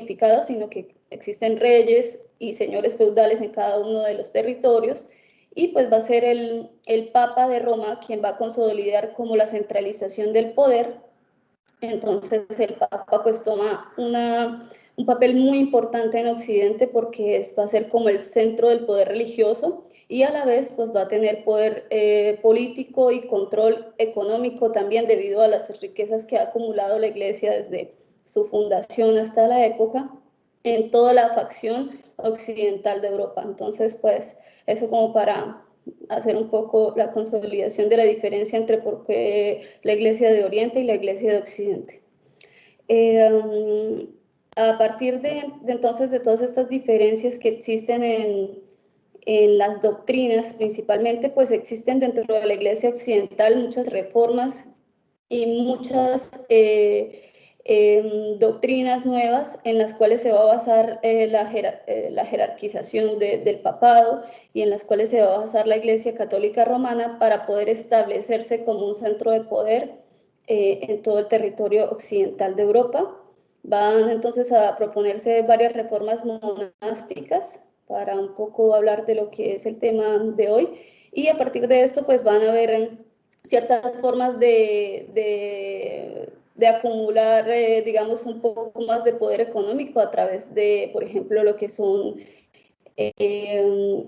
unificado, sino que existen reyes y señores feudales en cada uno de los territorios, y pues va a ser el Papa de Roma quien va a consolidar como la centralización del poder. Entonces el Papa pues toma un papel muy importante en Occidente porque va a ser como el centro del poder religioso, y a la vez pues va a tener poder político y control económico también, debido a las riquezas que ha acumulado la Iglesia desde su fundación hasta la época en toda la facción occidental de Europa. Entonces pues eso como para hacer un poco la consolidación de la diferencia entre por qué la Iglesia de Oriente y la Iglesia de Occidente. A partir de entonces de todas estas diferencias que existen en las doctrinas principalmente, pues existen dentro de la Iglesia occidental muchas reformas y muchas doctrinas nuevas en las cuales se va a basar la jerarquización del papado, y en las cuales se va a basar la Iglesia Católica Romana para poder establecerse como un centro de poder en todo el territorio occidental de Europa. Van entonces a proponerse varias reformas monásticas para un poco hablar de lo que es el tema de hoy, y a partir de esto pues van a haber ciertas formas de acumular, digamos, un poco más de poder económico a través de, por ejemplo, lo que son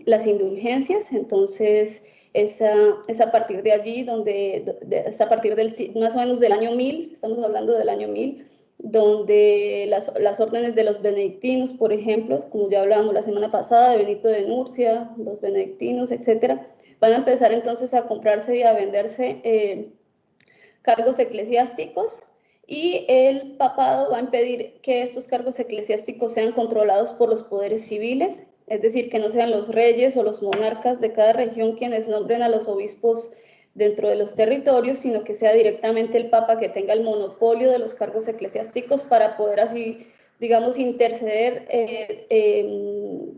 las indulgencias. Entonces es a partir de allí es a partir del, más o menos del año 1000, estamos hablando del año 1000, donde las órdenes de los benedictinos, por ejemplo, como ya hablábamos la semana pasada, de Benito de Nurcia, los benedictinos, etcétera, van a empezar entonces a comprarse y a venderse cargos eclesiásticos, y el papado va a impedir que estos cargos eclesiásticos sean controlados por los poderes civiles, es decir, que no sean los reyes o los monarcas de cada región quienes nombren a los obispos dentro de los territorios, sino que sea directamente el Papa que tenga el monopolio de los cargos eclesiásticos para poder así, digamos, interceder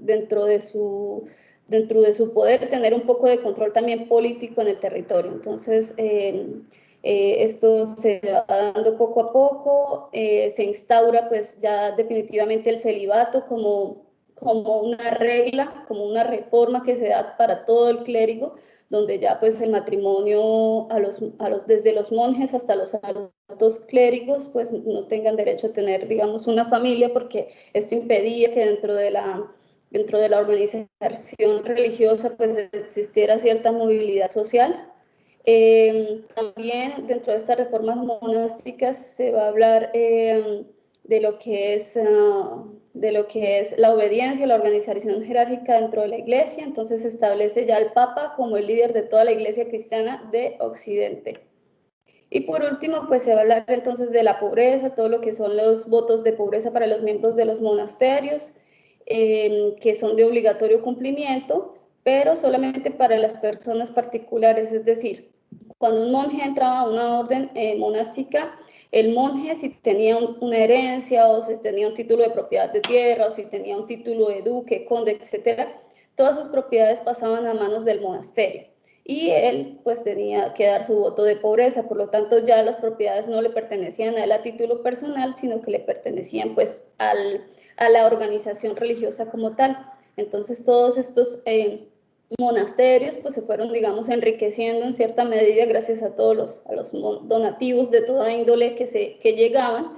dentro de su poder, tener un poco de control también político en el territorio. Entonces, esto se va dando poco a poco, se instaura pues ya definitivamente el celibato como una regla, como una reforma que se da para todo el clérigo, donde ya pues el matrimonio desde los monjes hasta los altos clérigos pues no tengan derecho a tener, digamos, una familia, porque esto impedía que dentro de la organización religiosa pues existiera cierta movilidad social. También dentro de estas reformas monásticas se va a hablar de lo que es la obediencia, la organización jerárquica dentro de la Iglesia. Entonces se establece ya el Papa como el líder de toda la Iglesia cristiana de Occidente. Y por último, pues se va a hablar entonces de la pobreza, todo lo que son los votos de pobreza para los miembros de los monasterios, que son de obligatorio cumplimiento, pero solamente para las personas particulares. Es decir, cuando un monje entraba a una orden monástica, el monje, si tenía una herencia, o si tenía un título de propiedad de tierra, o si tenía un título de duque, conde, etcétera, todas sus propiedades pasaban a manos del monasterio, y él pues tenía que dar su voto de pobreza. Por lo tanto ya las propiedades no le pertenecían a él a título personal, sino que le pertenecían pues a la organización religiosa como tal. Entonces todos estos monasterios pues se fueron, digamos, enriqueciendo en cierta medida gracias a todos los donativos de toda índole que llegaban,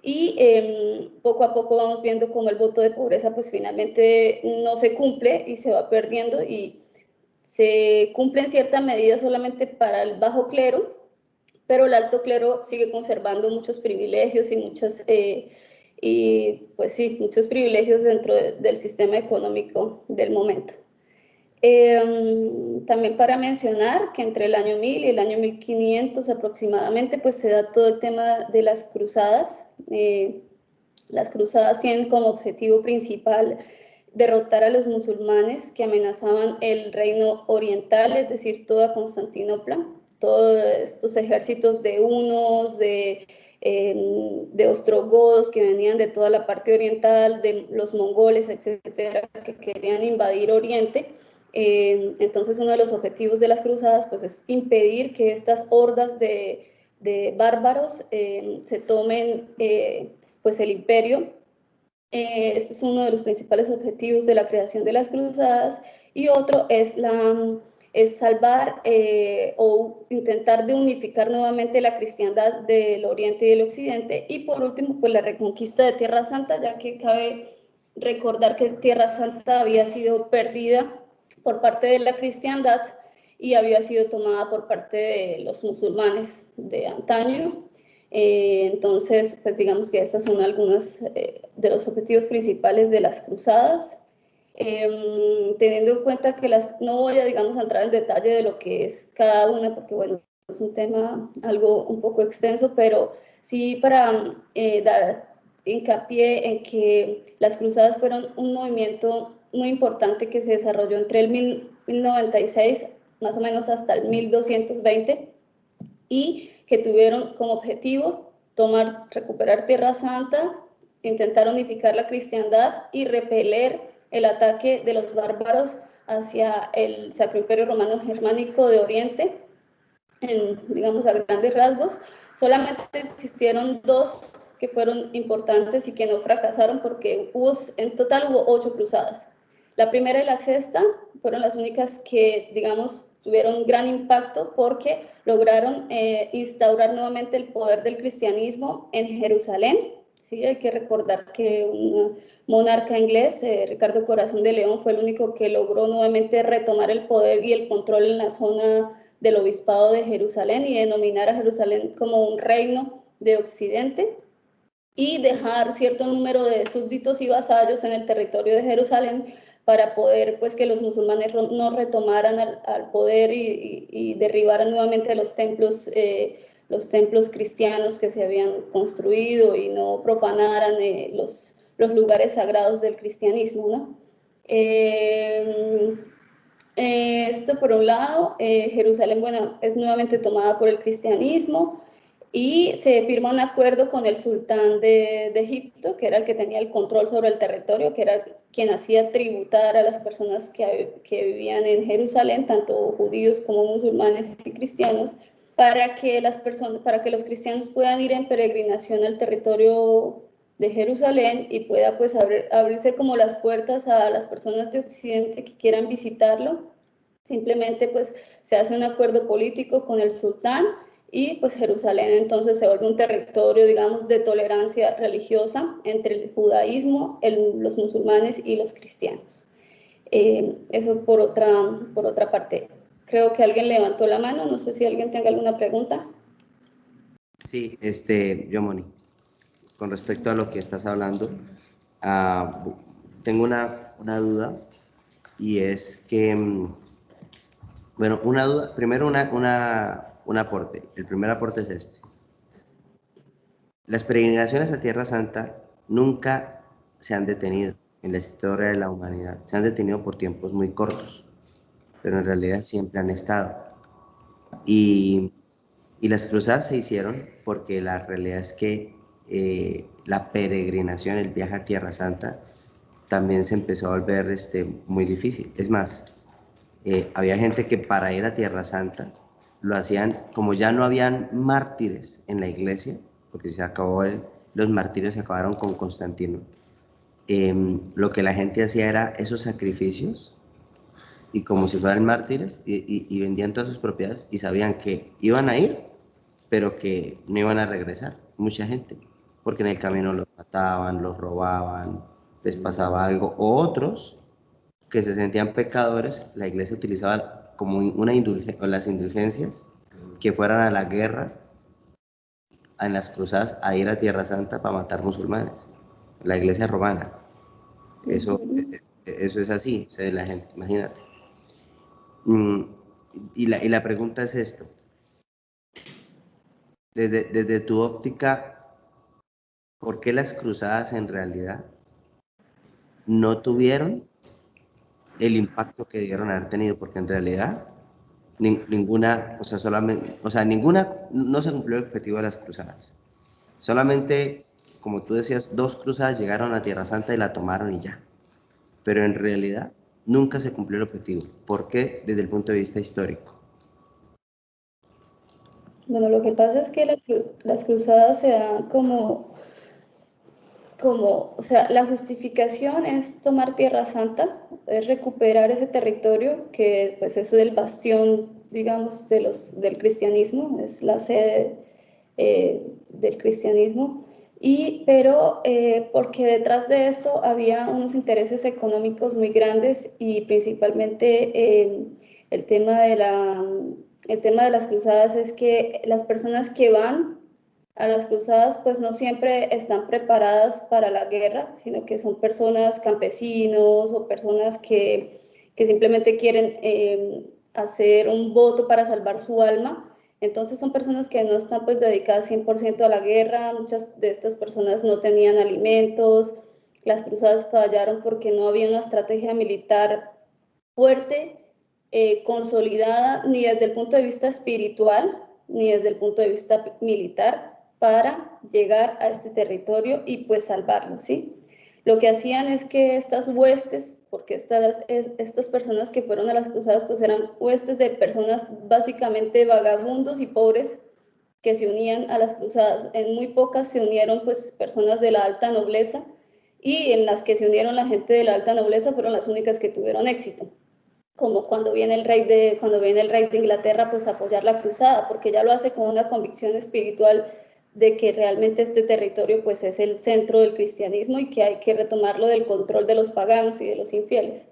y poco a poco vamos viendo cómo el voto de pobreza pues finalmente no se cumple y se va perdiendo, y se cumple en cierta medida solamente para el bajo clero, pero el alto clero sigue conservando muchos privilegios y pues sí, muchos privilegios dentro del sistema económico del momento. También para mencionar que entre el año 1000 y el año 1500 aproximadamente, pues se da todo el tema de las cruzadas. Las cruzadas tienen como objetivo principal derrotar a los musulmanes que amenazaban el reino oriental, es decir, toda Constantinopla. Todos estos ejércitos de hunos, de ostrogodos que venían de toda la parte oriental, de los mongoles, etcétera, que querían invadir Oriente. Entonces uno de los objetivos de las cruzadas pues es impedir que estas hordas de bárbaros se tomen pues el imperio Ese es uno de los principales objetivos de la creación de las cruzadas, y otro es salvar o intentar de unificar nuevamente la cristiandad del Oriente y del Occidente, y por último, pues la reconquista de Tierra Santa, ya que cabe recordar que Tierra Santa había sido perdida por parte de la cristiandad y había sido tomada por parte de los musulmanes de antaño. Entonces, pues digamos que estas son algunos de los objetivos principales de las cruzadas. Teniendo en cuenta que no voy a, digamos, entrar en detalle de lo que es cada una, porque bueno, es un tema algo un poco extenso, pero sí para dar hincapié en que las cruzadas fueron un movimiento muy importante que se desarrolló entre el 1096 más o menos hasta el 1220, y que tuvieron como objetivos recuperar Tierra Santa, intentar unificar la cristiandad y repeler el ataque de los bárbaros hacia el Sacro Imperio Romano Germánico de Oriente, digamos a grandes rasgos. Solamente existieron dos que fueron importantes y que no fracasaron, porque en total hubo 8 cruzadas. La primera y la sexta fueron las únicas que, digamos, tuvieron gran impacto porque lograron instaurar nuevamente el poder del cristianismo en Jerusalén. Sí, hay que recordar que un monarca inglés, Ricardo Corazón de León, fue el único que logró nuevamente retomar el poder y el control en la zona del obispado de Jerusalén y denominar a Jerusalén como un reino de Occidente, y dejar cierto número de súbditos y vasallos en el territorio de Jerusalén para poder, pues, que los musulmanes no retomaran al poder y derribaran nuevamente los templos cristianos que se habían construido y no profanaran los lugares sagrados del cristianismo, ¿no? Esto por un lado. Jerusalén, bueno, es nuevamente tomada por el cristianismo y se firma un acuerdo con el sultán de Egipto, que era el que tenía el control sobre el territorio, que era quien hacía tributar a las personas que vivían en Jerusalén, tanto judíos como musulmanes y cristianos, para que los cristianos puedan ir en peregrinación al territorio de Jerusalén y pueda, pues, abrirse como las puertas a las personas de Occidente que quieran visitarlo. Simplemente, pues, se hace un acuerdo político con el sultán y, pues, Jerusalén entonces se vuelve un territorio, digamos, de tolerancia religiosa entre el judaísmo, los musulmanes y los cristianos. Eso por otra parte. Creo que alguien levantó la mano, no sé si alguien tenga alguna pregunta. Sí, Yomoni, con respecto a lo que estás hablando, tengo una duda, y es que, bueno, una duda, primero un aporte. El primer aporte es este. Las peregrinaciones a Tierra Santa nunca se han detenido en la historia de la humanidad. Se han detenido por tiempos muy cortos, pero en realidad siempre han estado. Y las cruzadas se hicieron porque la realidad es que la peregrinación, el viaje a Tierra Santa, también se empezó a volver muy difícil. Es más, había gente que para ir a Tierra Santa lo hacían, como ya no habían mártires en la iglesia, porque los mártires se acabaron con Constantino. Lo que la gente hacía era esos sacrificios, y como si fueran mártires, y vendían todas sus propiedades, y sabían que iban a ir, pero que no iban a regresar, mucha gente, porque en el camino los mataban, los robaban, les pasaba algo. O otros que se sentían pecadores, la iglesia utilizaba como o las indulgencias, que fueran a la guerra, en las cruzadas, a ir a Tierra Santa para matar musulmanes. La iglesia romana. Eso, eso es así, o sea, la gente, imagínate. Y la pregunta es esto. Desde tu óptica, ¿por qué las cruzadas en realidad no tuvieron el impacto que debieron haber tenido? Porque en realidad ninguna, ninguna, no se cumplió el objetivo de las cruzadas. Solamente, como tú decías, 2 cruzadas llegaron a Tierra Santa y la tomaron y ya. Pero en realidad nunca se cumplió el objetivo. ¿Por qué? Desde el punto de vista histórico. Bueno, lo que pasa es que las cruzadas se dan como o sea, la justificación es tomar Tierra Santa, es recuperar ese territorio que pues eso es el bastión, digamos, del cristianismo, es la sede del cristianismo, pero porque detrás de esto había unos intereses económicos muy grandes y principalmente el tema el tema de las cruzadas es que las personas que van a las cruzadas pues no siempre están preparadas para la guerra, sino que son personas campesinos o personas que simplemente quieren hacer un voto para salvar su alma. Entonces son personas que no están pues dedicadas 100% a la guerra, muchas de estas personas no tenían alimentos, las cruzadas fallaron porque no había una estrategia militar fuerte, consolidada, ni desde el punto de vista espiritual, ni desde el punto de vista militar, para llegar a este territorio y pues salvarlo, ¿sí? Lo que hacían es que estas huestes, porque estas personas que fueron a las cruzadas, pues eran huestes de personas básicamente vagabundos y pobres que se unían a las cruzadas. En muy pocas se unieron pues personas de la alta nobleza, y en las que se unieron la gente de la alta nobleza fueron las únicas que tuvieron éxito, como cuando viene el rey de Inglaterra pues a apoyar la cruzada, porque ya lo hace con una convicción espiritual de que realmente este territorio pues es el centro del cristianismo y que hay que retomarlo del control de los paganos y de los infieles.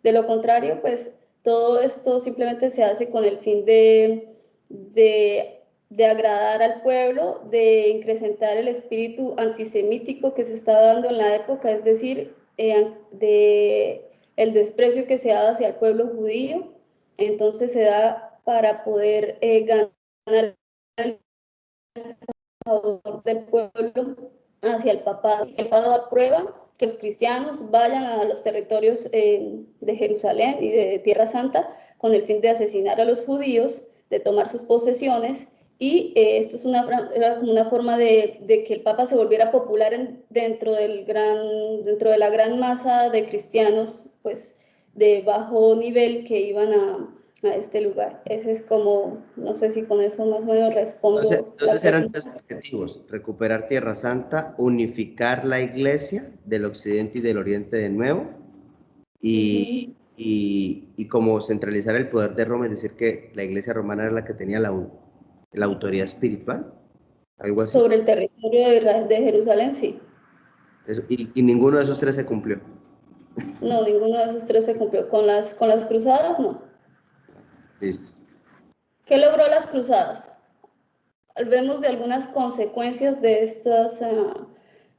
De lo contrario, pues todo esto simplemente se hace con el fin de agradar al pueblo, de incrementar el espíritu antisemítico que se estaba dando en la época, es decir, el desprecio que se da hacia el pueblo judío. Entonces se da para poder ganar el favor del pueblo hacia el papado. El papado aprueba que los cristianos vayan a los territorios de Jerusalén y de Tierra Santa con el fin de asesinar a los judíos, de tomar sus posesiones, y esto es era como una forma de que el Papa se volviera popular dentro de la gran masa de cristianos pues de bajo nivel que iban a este lugar. Ese es como, no sé si con eso más o menos respondo. Entonces eran tres objetivos: recuperar Tierra Santa, unificar la iglesia del occidente y del oriente de nuevo, y como centralizar el poder de Roma, es decir, que la iglesia romana era la que tenía la autoridad espiritual, algo así. Sobre el territorio de Jerusalén, sí. Eso, y ninguno de esos tres se cumplió. No, ninguno de esos tres se cumplió. Con las cruzadas, no. Listo. ¿Qué logró las cruzadas? Vemos de algunas consecuencias de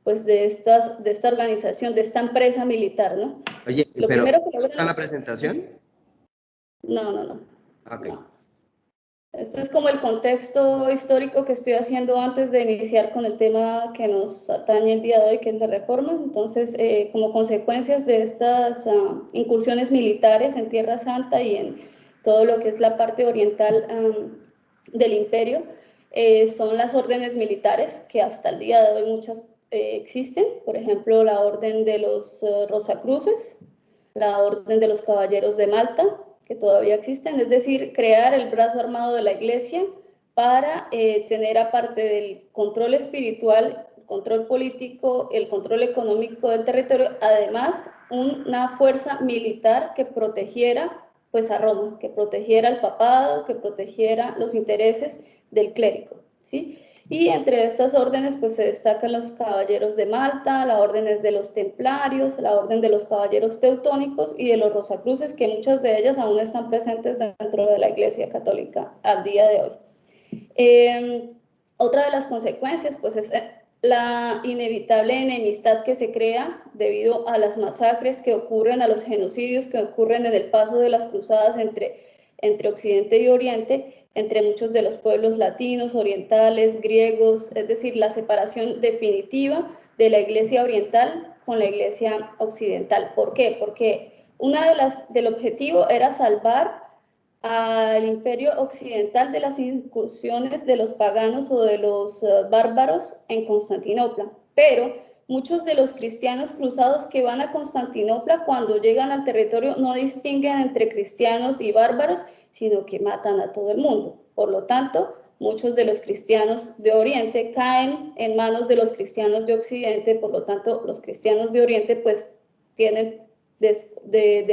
pues de esta organización, de esta empresa militar, ¿no? Oye, Lo pero primero que ¿está en la presentación? No. Okay. No. Esto es como el contexto histórico que estoy haciendo antes de iniciar con el tema que nos atañe el día de hoy, que es la reforma. Entonces, como consecuencias de estas incursiones militares en Tierra Santa y en todo lo que es la parte oriental del imperio, son las órdenes militares, que hasta el día de hoy muchas existen. Por ejemplo, la orden de los Rosacruces, la orden de los Caballeros de Malta, que todavía existen, es decir, crear el brazo armado de la iglesia para tener, aparte del control espiritual, el control político, el control económico del territorio, además una fuerza militar que protegiera pues a Roma, que protegiera al papado, que protegiera los intereses del clérigo, ¿sí? Y entre estas órdenes pues se destacan los caballeros de Malta, la orden de los templarios, la orden de los caballeros teutónicos y de los rosacruces, que muchas de ellas aún están presentes dentro de la Iglesia Católica al día de hoy. Otra de las consecuencias pues es la inevitable enemistad que se crea debido a las masacres que ocurren, a los genocidios que ocurren en el paso de las cruzadas entre Occidente y Oriente, entre muchos de los pueblos latinos, orientales, griegos, es decir, la separación definitiva de la iglesia oriental con la iglesia occidental. ¿Por qué? Porque del objetivo era salvar al imperio occidental de las incursiones de los paganos o de los bárbaros en Constantinopla, pero muchos de los cristianos cruzados que van a Constantinopla, cuando llegan al territorio, no distinguen entre cristianos y bárbaros, sino que matan a todo el mundo. Por lo tanto, muchos de los cristianos de Oriente caen en manos de los cristianos de Occidente, por lo tanto los cristianos de Oriente pues tienen,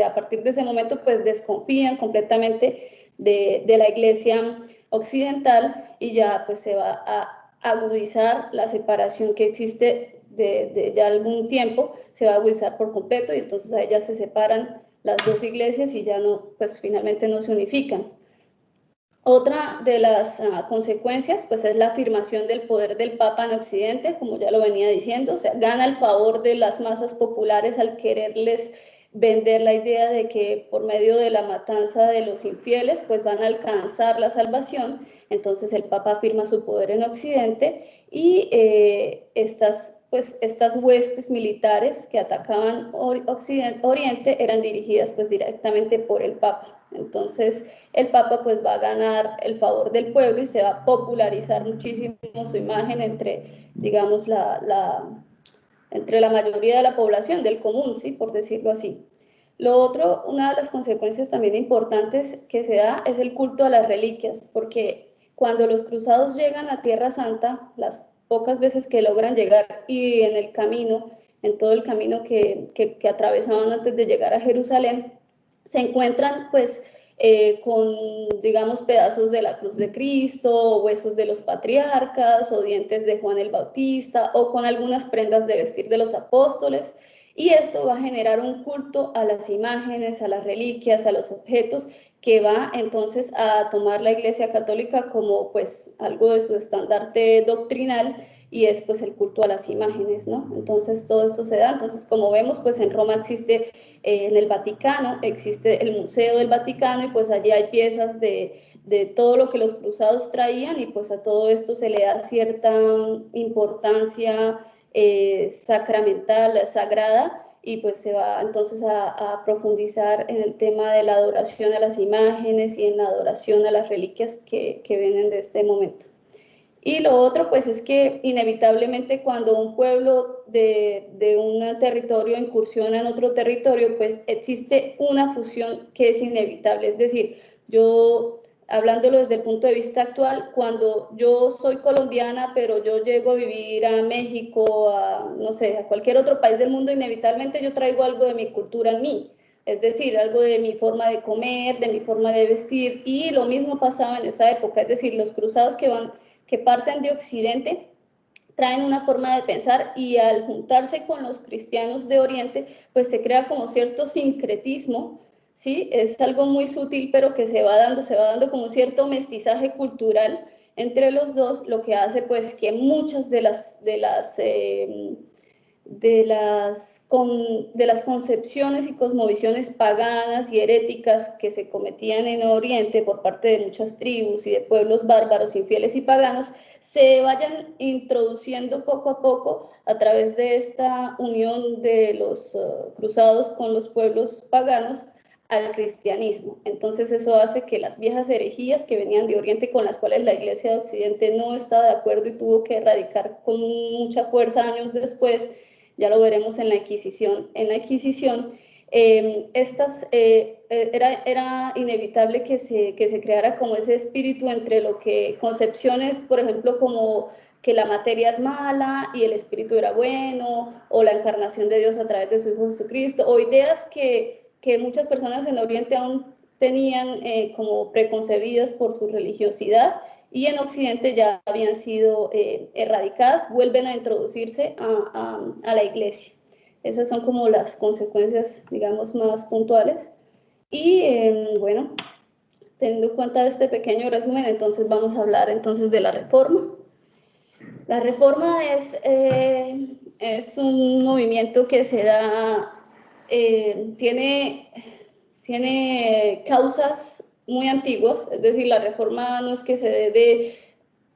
a partir de ese momento pues desconfían completamente de la iglesia occidental, y ya pues se va a agudizar la separación que existe de ya algún tiempo, se va a agudizar por completo, y entonces a ellas se separan las dos iglesias y ya no, pues finalmente no se unifican. Otra de las consecuencias pues es la afirmación del poder del Papa en Occidente, como ya lo venía diciendo, o sea, gana el favor de las masas populares al quererles vender la idea de que por medio de la matanza de los infieles pues van a alcanzar la salvación. Entonces el Papa afirma su poder en Occidente, y estas huestes militares que atacaban Oriente eran dirigidas pues directamente por el Papa. Entonces el Papa pues va a ganar el favor del pueblo y se va a popularizar muchísimo su imagen entre, digamos, entre la mayoría de la población, del común, ¿sí? Por decirlo así. Lo otro, una de las consecuencias también importantes que se da es el culto a las reliquias, porque cuando los cruzados llegan a Tierra Santa, las pocas veces que logran llegar, y en el camino, en todo el camino que atravesaban antes de llegar a Jerusalén, se encuentran pues con, digamos, pedazos de la cruz de Cristo, o huesos de los patriarcas, o dientes de Juan el Bautista, o con algunas prendas de vestir de los apóstoles, y esto va a generar un culto a las imágenes, a las reliquias, a los objetos, que va entonces a tomar la Iglesia Católica como pues algo de su estandarte doctrinal, y es pues el culto a las imágenes, ¿no? Entonces todo esto se da. Entonces, como vemos, pues en Roma existe, en el Vaticano existe el Museo del Vaticano, y pues allí hay piezas de todo lo que los cruzados traían, y pues a todo esto se le da cierta importancia sacramental, sagrada, y pues se va entonces a profundizar en el tema de la adoración a las imágenes y en la adoración a las reliquias que vienen de este momento. Y lo otro, pues, es que inevitablemente cuando un pueblo de un territorio incursiona en otro territorio, pues existe una fusión que es inevitable. Es decir, yo, hablándolo desde el punto de vista actual, cuando yo soy colombiana, pero yo llego a vivir a México, a, no sé, a cualquier otro país del mundo, inevitablemente yo traigo algo de mi cultura en mí. Es decir, algo de mi forma de comer, de mi forma de vestir, y lo mismo pasaba en esa época. Es decir, los cruzados que parten de Occidente traen una forma de pensar, y al juntarse con los cristianos de Oriente, pues se crea como cierto sincretismo, ¿sí? Es algo muy sutil, pero que se va dando como cierto mestizaje cultural entre los dos, lo que hace pues que muchas de las concepciones y cosmovisiones paganas y heréticas que se cometían en Oriente por parte de muchas tribus y de pueblos bárbaros, infieles y paganos, se vayan introduciendo poco a poco a través de esta unión de los cruzados con los pueblos paganos al cristianismo. Entonces eso hace que las viejas herejías que venían de Oriente, con las cuales la Iglesia de Occidente no estaba de acuerdo y tuvo que erradicar con mucha fuerza años después, ya lo veremos en la Inquisición. Era inevitable que se creara como ese espíritu entre lo que concepciones, por ejemplo, como que la materia es mala y el espíritu era bueno, o la encarnación de Dios a través de su Hijo Jesucristo, o ideas que muchas personas en Oriente aún tenían como preconcebidas por su religiosidad, y en Occidente ya habían sido erradicadas, vuelven a introducirse a la Iglesia. Esas son como las consecuencias, digamos, más puntuales. Y bueno, teniendo en cuenta este pequeño resumen, entonces vamos a hablar entonces de la Reforma. La Reforma es un movimiento que se da, tiene causas muy antiguas. Es decir, la Reforma no es que se dé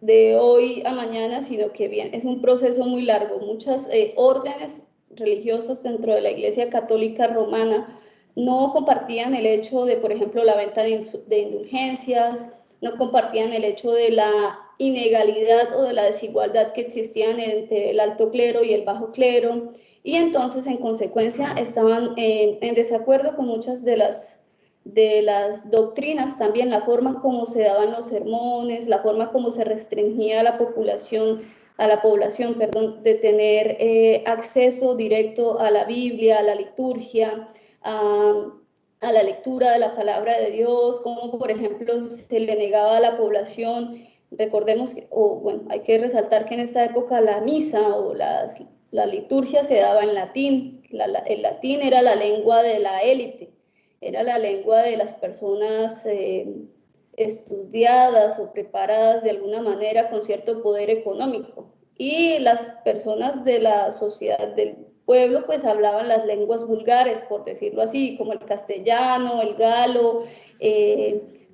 de hoy a mañana, sino que bien, es un proceso muy largo. Muchas órdenes religiosas dentro de la Iglesia Católica Romana no compartían el hecho de, por ejemplo, la venta de indulgencias, no compartían el hecho de la inegalidad o de la desigualdad que existían entre el alto clero y el bajo clero, y entonces en consecuencia estaban en desacuerdo con muchas de las de las doctrinas, también la forma como se daban los sermones, la forma como se restringía a la población, perdón, de tener acceso directo a la Biblia, a la liturgia, a la lectura de la palabra de Dios, como por ejemplo se le negaba a la población. Recordemos que, bueno, hay que resaltar que en esta época la misa o la liturgia se daba en latín. El latín era la lengua de la élite, era la lengua de las personas estudiadas o preparadas de alguna manera con cierto poder económico. Y las personas de la sociedad del pueblo pues hablaban las lenguas vulgares, por decirlo así, como el castellano, el galo,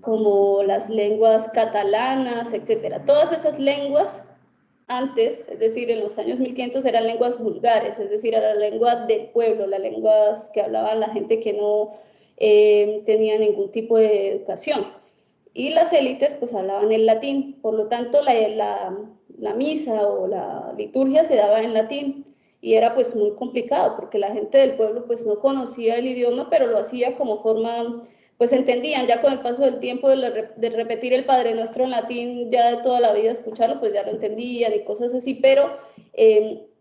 como las lenguas catalanas, etcétera. Todas esas lenguas antes, es decir, en los años 1500, eran lenguas vulgares, es decir, era la lengua del pueblo, las lenguas que hablaban la gente que no tenía ningún tipo de educación. Y las élites pues hablaban el latín, por lo tanto la misa o la liturgia se daba en latín y era pues muy complicado porque la gente del pueblo pues no conocía el idioma, pero lo hacía como forma, pues entendían ya con el paso del tiempo de repetir el Padre Nuestro en latín, ya de toda la vida escucharlo, pues ya lo entendían y cosas así, pero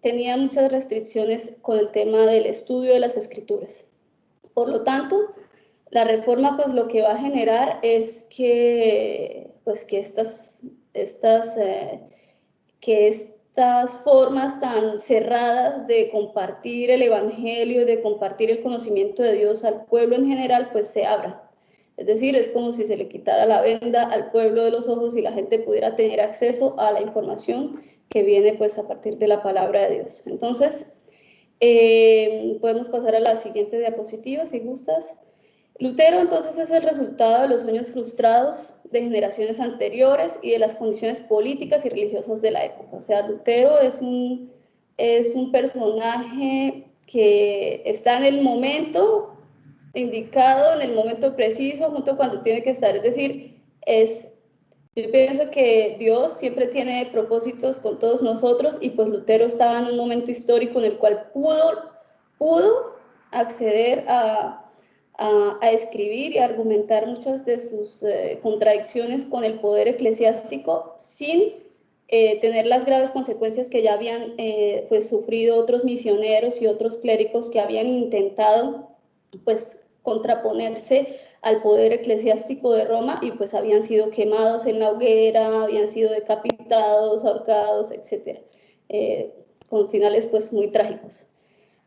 tenía muchas restricciones con el tema del estudio de las escrituras. Por lo tanto, la reforma pues lo que va a generar es que, pues, que estas formas tan cerradas de compartir el evangelio, de compartir el conocimiento de Dios al pueblo en general, pues se abran. Es decir, es como si se le quitara la venda al pueblo de los ojos y la gente pudiera tener acceso a la información que viene pues a partir de la palabra de Dios. Entonces, podemos pasar a la siguiente diapositiva, si gustas. Lutero entonces es el resultado de los sueños frustrados de generaciones anteriores y de las condiciones políticas y religiosas de la época. O sea, Lutero es un personaje que está en el momento indicado, en el momento preciso, junto cuando tiene que estar. Es decir, yo pienso que Dios siempre tiene propósitos con todos nosotros y pues Lutero estaba en un momento histórico en el cual pudo acceder a escribir y argumentar muchas de sus contradicciones con el poder eclesiástico sin tener las graves consecuencias que ya habían pues, sufrido otros misioneros y otros clérigos que habían intentado pues, contraponerse al poder eclesiástico de Roma y pues habían sido quemados en la hoguera, habían sido decapitados, ahorcados, etc. Con finales pues muy trágicos.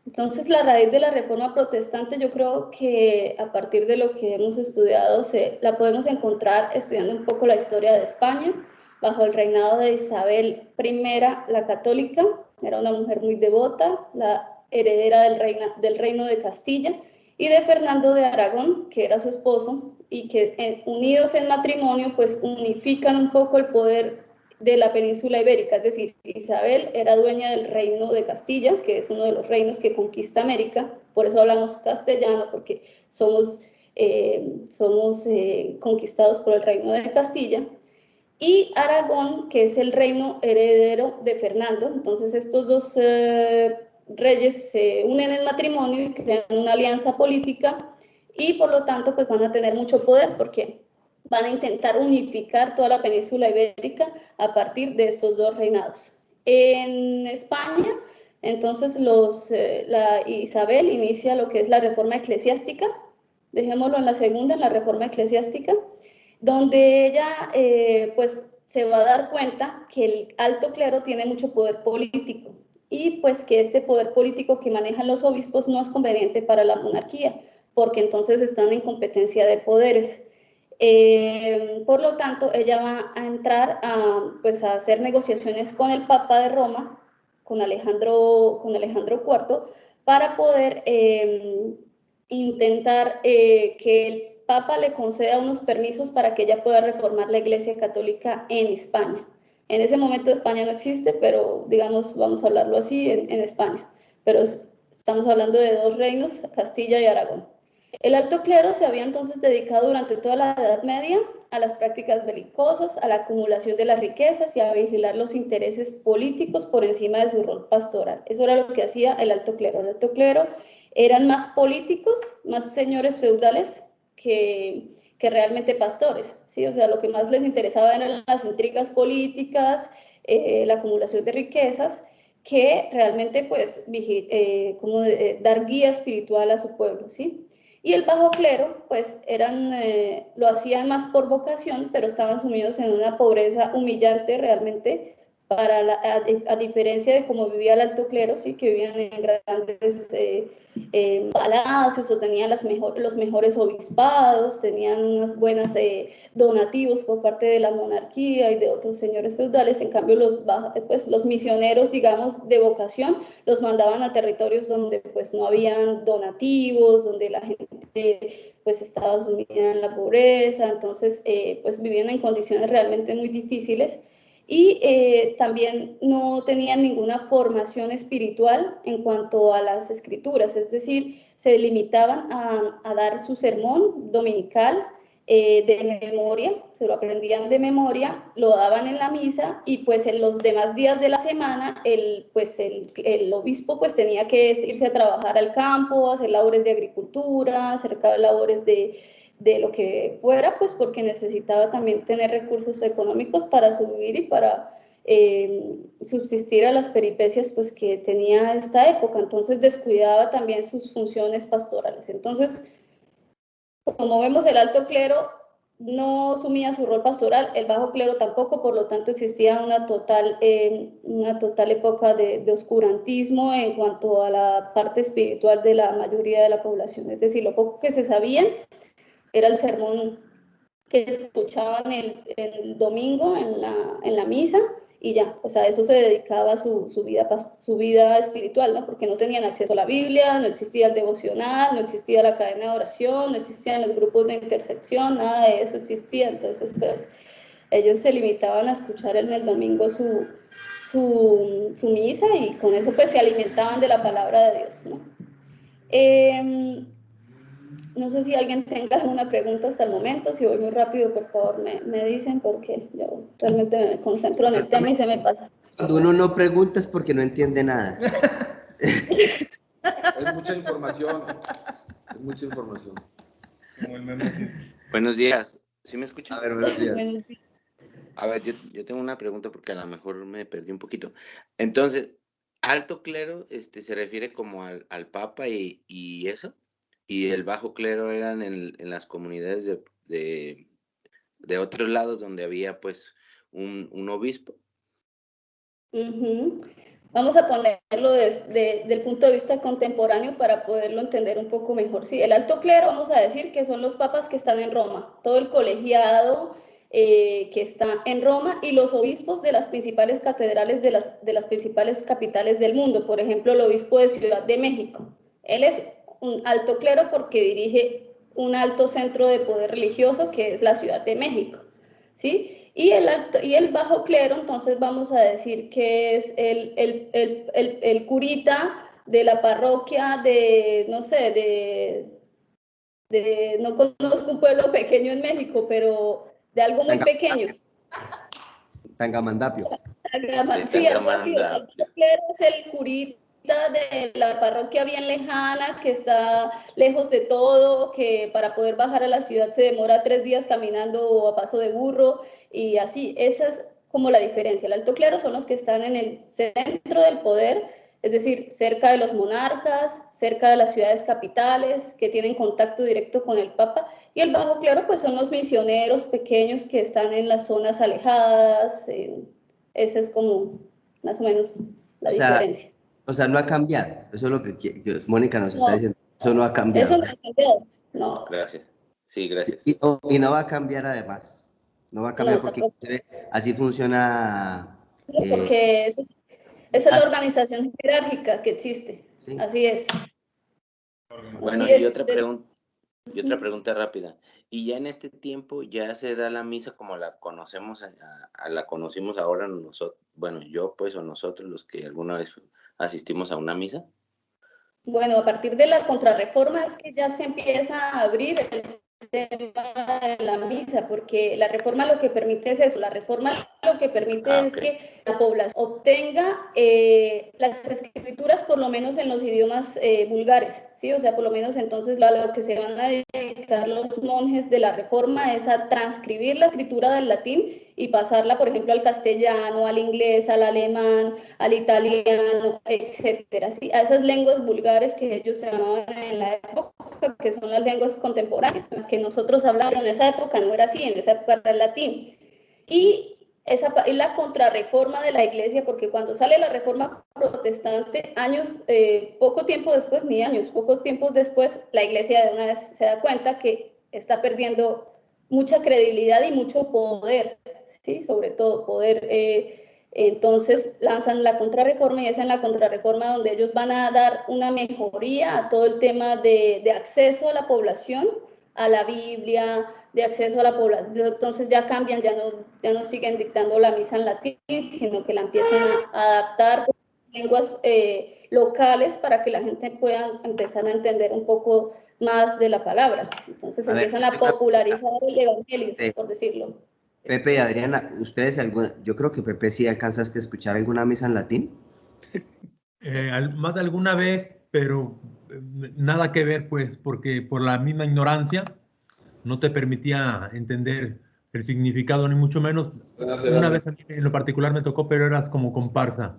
Entonces, la raíz de la reforma protestante, yo creo que a partir de lo que hemos estudiado, la podemos encontrar estudiando un poco la historia de España, bajo el reinado de Isabel I, la católica. Era una mujer muy devota, la heredera del reino de Castilla, y de Fernando de Aragón, que era su esposo, y que unidos en matrimonio, pues unifican un poco el poder de la península ibérica, es decir, Isabel era dueña del reino de Castilla, que es uno de los reinos que conquista América, por eso hablamos castellano, porque somos conquistados por el reino de Castilla, y Aragón, que es el reino heredero de Fernando. Entonces estos dos reyes se unen en matrimonio y crean una alianza política y por lo tanto pues van a tener mucho poder porque van a intentar unificar toda la península ibérica a partir de estos dos reinados. En España, entonces Isabel inicia lo que es la reforma eclesiástica, dejémoslo en la segunda, en la reforma eclesiástica, donde ella pues se va a dar cuenta que el alto clero tiene mucho poder político y pues que este poder político que manejan los obispos no es conveniente para la monarquía, porque entonces están en competencia de poderes. Por lo tanto, ella va a entrar pues a hacer negociaciones con el Papa de Roma, con Alejandro IV, para poder intentar que el Papa le conceda unos permisos para que ella pueda reformar la Iglesia Católica en España. En ese momento España no existe, pero digamos, vamos a hablarlo así, en España. Pero estamos hablando de dos reinos, Castilla y Aragón. El alto clero se había entonces dedicado durante toda la Edad Media a las prácticas belicosas, a la acumulación de las riquezas y a vigilar los intereses políticos por encima de su rol pastoral. Eso era lo que hacía el alto clero. El alto clero eran más políticos, más señores feudales que realmente pastores, ¿sí? O sea, lo que más les interesaba eran las intrigas políticas, la acumulación de riquezas, que realmente pues dar guía espiritual a su pueblo, ¿sí? Y el bajo clero pues lo hacían más por vocación, pero estaban sumidos en una pobreza humillante realmente, a diferencia de cómo vivía el alto clero, ¿sí? Que vivían en grandes palacios, o tenían los mejores obispados, tenían unas buenas donativos por parte de la monarquía y de otros señores feudales. En cambio los misioneros, digamos, de vocación, los mandaban a territorios donde pues no habían donativos, donde la gente pues estaba sumida en la pobreza, entonces pues vivían en condiciones realmente muy difíciles. Y también no tenían ninguna formación espiritual en cuanto a las escrituras, es decir, se limitaban a dar su sermón dominical de memoria, se lo aprendían de memoria, lo daban en la misa, y pues en los demás días de la semana el obispo pues tenía que irse a trabajar al campo, hacer labores de agricultura, hacer labores de lo que fuera, pues porque necesitaba también tener recursos económicos para sobrevivir y para subsistir a las peripecias pues que tenía esta época. Entonces descuidaba también sus funciones pastorales. Entonces, como vemos, el alto clero no asumía su rol pastoral, el bajo clero tampoco, por lo tanto existía una total época de oscurantismo en cuanto a la parte espiritual de la mayoría de la población. Es decir, lo poco que se sabían era el sermón que escuchaban el domingo en la misa, y ya, pues a eso se dedicaba su vida espiritual, ¿no? Porque no tenían acceso a la Biblia, no existía el devocional, no existía la cadena de oración, no existían los grupos de intercesión, nada de eso existía. Entonces, pues ellos se limitaban a escuchar en el domingo su misa, y con eso pues se alimentaban de la palabra de Dios, ¿no? No sé si alguien tenga alguna pregunta hasta el momento. Si voy muy rápido, por favor, me dicen, porque yo realmente me concentro en el tema y se me pasa. Cuando uno no pregunta es porque no entiende nada. Es mucha información. Es mucha información. Como el meme. Buenos días. ¿Sí me escuchan? A ver, buenos días. Buenos días. A ver, yo tengo una pregunta porque a lo mejor me perdí un poquito. Entonces, alto clero se refiere como al papa y eso, y el bajo clero eran en las comunidades de otros lados donde había pues un obispo. Vamos a ponerlo desde el punto de vista contemporáneo para poderlo entender un poco mejor. Sí, el alto clero, vamos a decir que son los papas que están en Roma, todo el colegiado que está en Roma, y los obispos de las principales catedrales de las principales capitales del mundo. Por ejemplo, el obispo de Ciudad de México. Él es un alto clero porque dirige un alto centro de poder religioso que es la Ciudad de México, ¿sí? Y el bajo clero, entonces vamos a decir que es el curita de la parroquia no sé, no conozco un pueblo pequeño en México, pero de algo muy pequeño. Tangamandapio. Sí, algo así. O sea, el bajo clero es el curita de la parroquia bien lejana, que está lejos de todo, que para poder bajar a la ciudad se demora 3 días caminando o a paso de burro, y así. Esa es como la diferencia. El alto clero son los que están en el centro del poder, es decir, cerca de los monarcas, cerca de las ciudades capitales, que tienen contacto directo con el Papa. Y el bajo clero pues son los misioneros pequeños que están en las zonas alejadas. Esa es como más o menos la diferencia. O sea, no ha cambiado. Eso es lo que Mónica nos está diciendo. Eso no ha cambiado. Eso no ha cambiado. No. Gracias. Sí, gracias. Y no va a cambiar además. No va a cambiar porque así funciona. Porque esa es la organización jerárquica que existe. Sí. Así es. Bueno, y otra pregunta rápida. Y ya en este tiempo ya se da la misa como la conocemos, la conocimos ahora nosotros, bueno, yo pues, o nosotros los que alguna vez asistimos a una misa. Bueno, a partir de la Contrarreforma es que ya se empieza a abrir el tema de la misa, porque la reforma lo que permite es eso, la reforma lo que permite es que la población obtenga las escrituras por lo menos en los idiomas vulgares, ¿sí? O sea, por lo menos entonces lo que se van a dedicar los monjes de la reforma es a transcribir la escritura del latín y pasarla, por ejemplo, al castellano, al inglés, al alemán, al italiano, etcétera, ¿sí? A esas lenguas vulgares que ellos llamaban en la época, que son las lenguas contemporáneas, las que nosotros hablábamos. En esa época no era así, en esa época era el latín. Y esa es la contrarreforma de la iglesia, porque cuando sale la reforma protestante, poco tiempo después, ni años, pocos tiempos después, la iglesia de una vez se da cuenta que está perdiendo mucha credibilidad y mucho poder, ¿sí? Sobre todo poder. Entonces lanzan la contrarreforma y es en la contrarreforma donde ellos van a dar una mejoría a todo el tema de acceso a la población, a la Biblia, de acceso a la población. Entonces ya cambian, ya no siguen dictando la misa en latín, sino que la empiezan a adaptar con lenguas locales para que la gente pueda empezar a entender un poco más de la palabra. Entonces empiezan a popularizar el evangelio, por decirlo. Pepe y Adriana, yo creo que Pepe sí alcanzaste a escuchar alguna misa en latín. Más de alguna vez, pero nada que ver, pues, porque por la misma ignorancia no te permitía entender el significado, ni mucho menos. Una vez a mí en lo particular me tocó, pero eras como comparsa.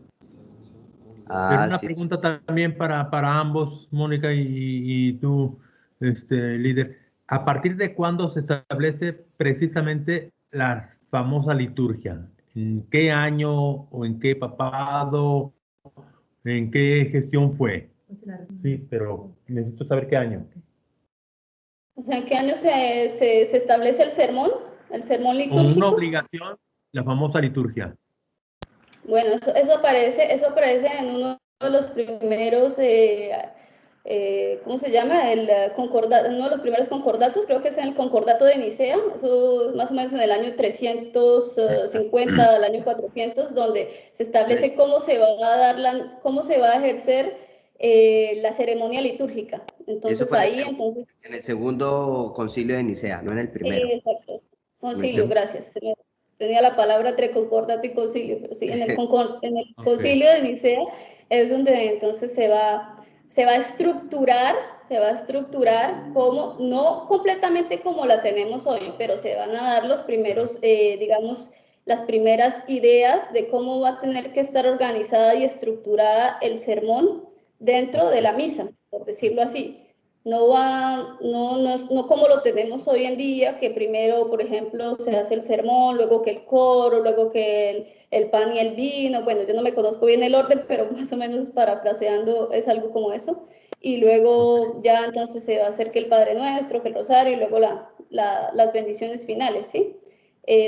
Pero una pregunta también para ambos, Mónica y tú, líder. ¿A partir de cuándo se establece precisamente la famosa liturgia? ¿En qué año o en qué papado? ¿En qué gestión fue? Sí, pero necesito saber qué año. O sea, ¿en qué año se establece el sermón litúrgico? Como una obligación, la famosa liturgia. Bueno, eso aparece en uno de los primeros, ¿cómo se llama? Uno de los primeros concordatos, creo que es en el concordato de Nicea, eso más o menos en el año 350 al año 400, donde se establece cómo se va a ejercer la ceremonia litúrgica. Entonces en el segundo concilio de Nicea, no en el primero. Exacto, concilio, gracias. Tenía la palabra entre concordato y concilio, pero sí, en el concilio de Nicea es donde entonces se va a estructurar como, no completamente como la tenemos hoy, pero se van a dar los primeros, digamos, las primeras ideas de cómo va a tener que estar organizada y estructurada el sermón dentro de la misa, por decirlo así. No como lo tenemos hoy en día, que primero, por ejemplo, se hace el sermón, luego que el coro, luego que el pan y el vino. Bueno, yo no me conozco bien el orden, pero más o menos parafraseando es algo como eso. Y luego ya entonces se va a hacer que el Padre Nuestro, que el Rosario y luego las bendiciones finales, ¿sí?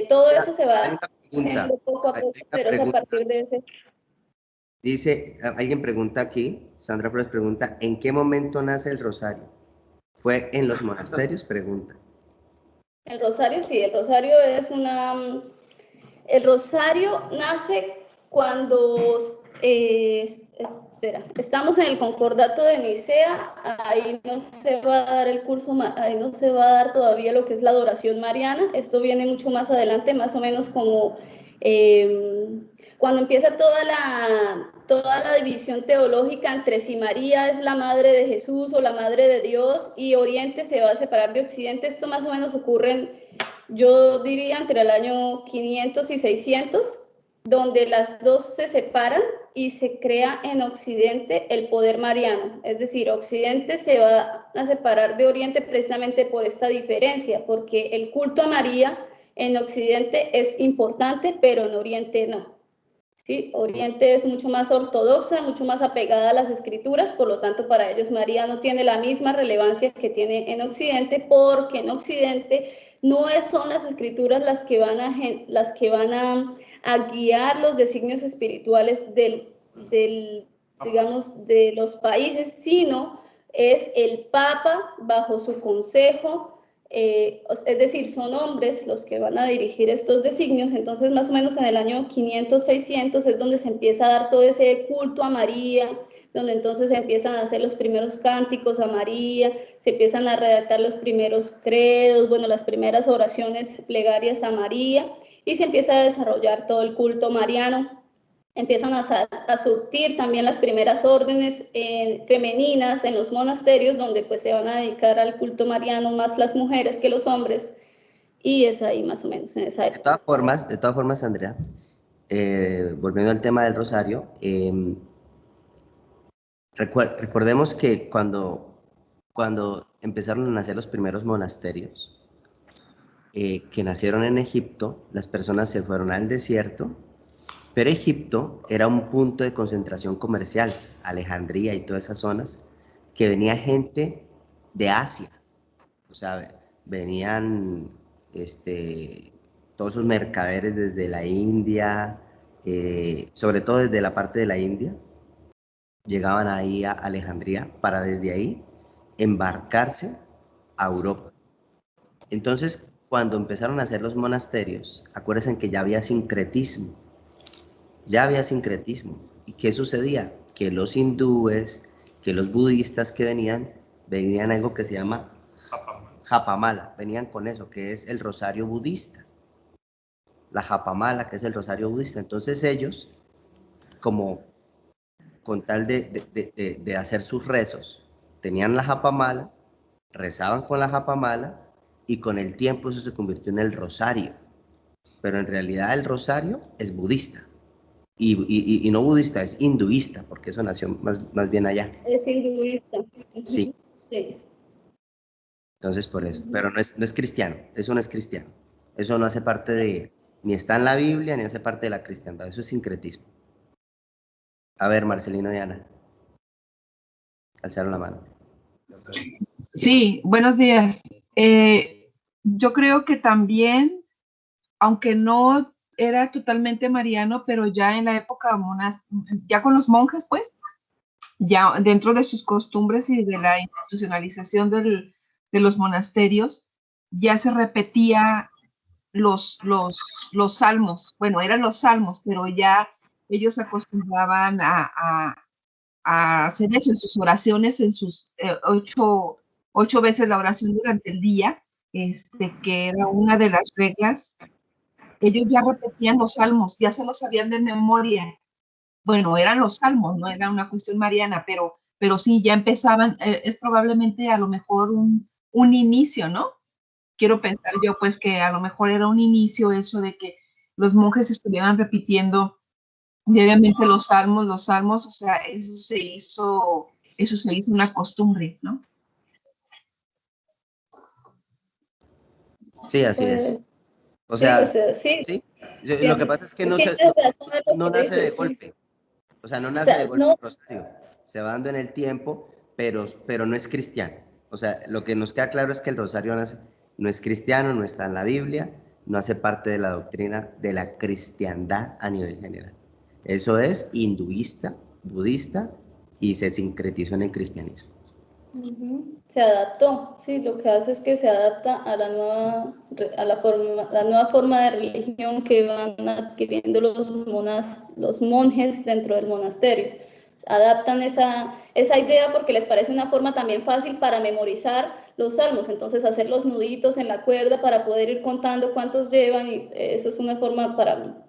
Todo eso se va haciendo poco a poco, pero es a partir de ese... Dice, alguien pregunta aquí, Sandra Flores pregunta, ¿en qué momento nace el rosario? ¿Fue en los monasterios? Pregunta. El rosario, sí, el rosario el rosario nace cuando, estamos en el concordato de Nicea, ahí no se va a dar ahí no se va a dar todavía lo que es la adoración mariana, esto viene mucho más adelante, más o menos como cuando empieza toda la división teológica entre si María es la madre de Jesús o la madre de Dios y Oriente se va a separar de Occidente. Esto más o menos ocurre, yo diría, entre el año 500 y 600, donde las dos se separan y se crea en Occidente el poder mariano. Es decir, Occidente se va a separar de Oriente precisamente por esta diferencia, porque el culto a María en Occidente es importante, pero en Oriente no. ¿Sí? Oriente es mucho más ortodoxa, mucho más apegada a las escrituras, por lo tanto para ellos María no tiene la misma relevancia que tiene en Occidente, porque en Occidente no son las escrituras las que van a guiar los designios espirituales digamos, de los países, sino es el Papa bajo su consejo, es decir, son hombres los que van a dirigir estos designios. Entonces más o menos en el año 500, 600 es donde se empieza a dar todo ese culto a María, donde entonces se empiezan a hacer los primeros cánticos a María, se empiezan a redactar los primeros credos, bueno, las primeras oraciones plegarias a María, y se empieza a desarrollar todo el culto mariano. Empiezan a surtir también las primeras órdenes femeninas en los monasterios, donde pues se van a dedicar al culto mariano más las mujeres que los hombres, y es ahí más o menos en esa época. De todas formas, Andrea, volviendo al tema del rosario, recordemos que cuando empezaron a nacer los primeros monasterios, que nacieron en Egipto, las personas se fueron al desierto, pero Egipto era un punto de concentración comercial, Alejandría y todas esas zonas, que venía gente de Asia, o sea, venían todos esos mercaderes desde la India, sobre todo desde la parte de la India, llegaban ahí a Alejandría para desde ahí embarcarse a Europa. Entonces, cuando empezaron a hacer los monasterios, acuérdense que ya había sincretismo. ¿Y qué sucedía? Que los hindúes, que los budistas que venían a algo que se llama Japamala, venían con eso, que es el rosario budista. La Japamala, que es el rosario budista. Entonces ellos, como con tal de hacer sus rezos, tenían la Japamala, rezaban con la Japamala, y con el tiempo eso se convirtió en el rosario. Pero en realidad el rosario es budista. Y no budista, es hinduista, porque eso nació más bien allá. Es hinduista. Sí. Sí. Entonces por eso. Pero no es cristiano, eso no es cristiano. Eso no hace parte ni está en la Biblia, ni hace parte de la cristiandad. Eso es sincretismo. A ver, Marcelino y Ana. Alzaron la mano. Sí, buenos días. Yo creo que también, aunque no era totalmente mariano, pero ya en la época ya con los monjes, pues, ya dentro de sus costumbres y de la institucionalización de los monasterios, ya se repetía los salmos. Bueno, eran los salmos, pero ya ellos acostumbraban a hacer eso en sus oraciones, en sus 8 veces la oración durante el día, que era una de las reglas. Ellos ya repetían los salmos, ya se los sabían de memoria. Bueno, eran los salmos, no era una cuestión mariana, pero sí, ya empezaban, es probablemente a lo mejor un inicio, ¿no? Quiero pensar yo, pues, que a lo mejor era un inicio eso de que los monjes estuvieran repitiendo diariamente los salmos, o sea, eso se hizo una costumbre, ¿no? Sí, así es. O Sí, sea, sí. sí. Lo que pasa es que no nace de golpe. O sea, no nace de golpe el rosario. Se va dando en el tiempo, pero no es cristiano. O sea, lo que nos queda claro es que el rosario no es cristiano, no está en la Biblia, no hace parte de la doctrina de la cristiandad a nivel general. Eso es hinduista, budista, y se sincretizó en el cristianismo. Se adaptó, sí, lo que hace es que se adapta a la nueva forma de religión que van adquiriendo los monjes dentro del monasterio. Adaptan esa idea porque les parece una forma también fácil para memorizar los salmos, entonces hacer los nuditos en la cuerda para poder ir contando cuántos llevan, y eso es una forma para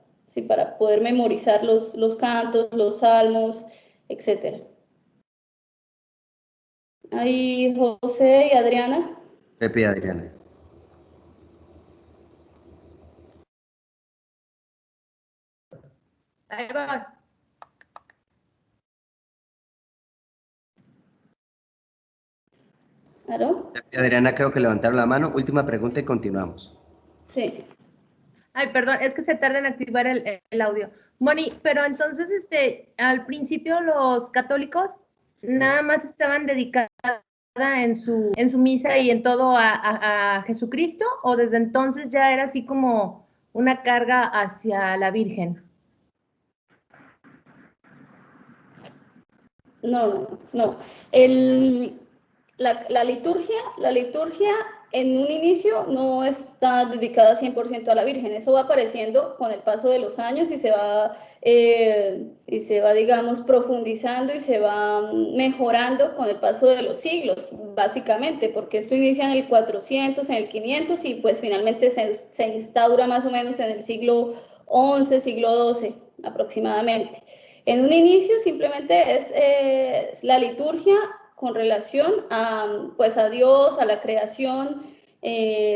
poder memorizar los cantos, los salmos, etcétera. Ahí José y Adriana. Pepe y Adriana. Ahí va. ¿Claro? Pepe y Adriana creo que levantaron la mano. Última pregunta y continuamos. Sí. Ay, perdón, es que se tarda en activar el audio. Moni, pero entonces, al principio los católicos nada más estaban dedicados en su misa y en todo a Jesucristo, o desde entonces ya era así como una carga hacia la Virgen. No. La liturgia en un inicio no está dedicada 100% a la Virgen, eso va apareciendo con el paso de los años y se va, digamos, profundizando y se va mejorando con el paso de los siglos, básicamente, porque esto inicia en el 400, en el 500 y pues finalmente se instaura más o menos en el siglo XI, siglo XII aproximadamente. En un inicio simplemente es la liturgia con relación a, pues, a Dios, a la creación.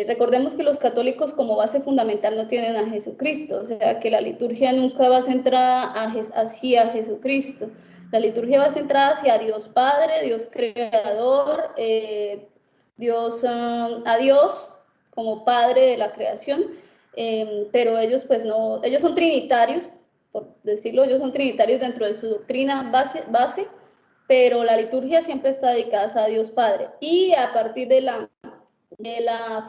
Recordemos que los católicos como base fundamental no tienen a Jesucristo, o sea que la liturgia nunca va centrada hacia Jesucristo. La liturgia va centrada hacia Dios Padre, Dios Creador, a Dios como Padre de la creación, pero ellos pues no, ellos son trinitarios, por decirlo, ellos son trinitarios dentro de su doctrina base, pero la liturgia siempre está dedicada a Dios Padre. Y a partir de la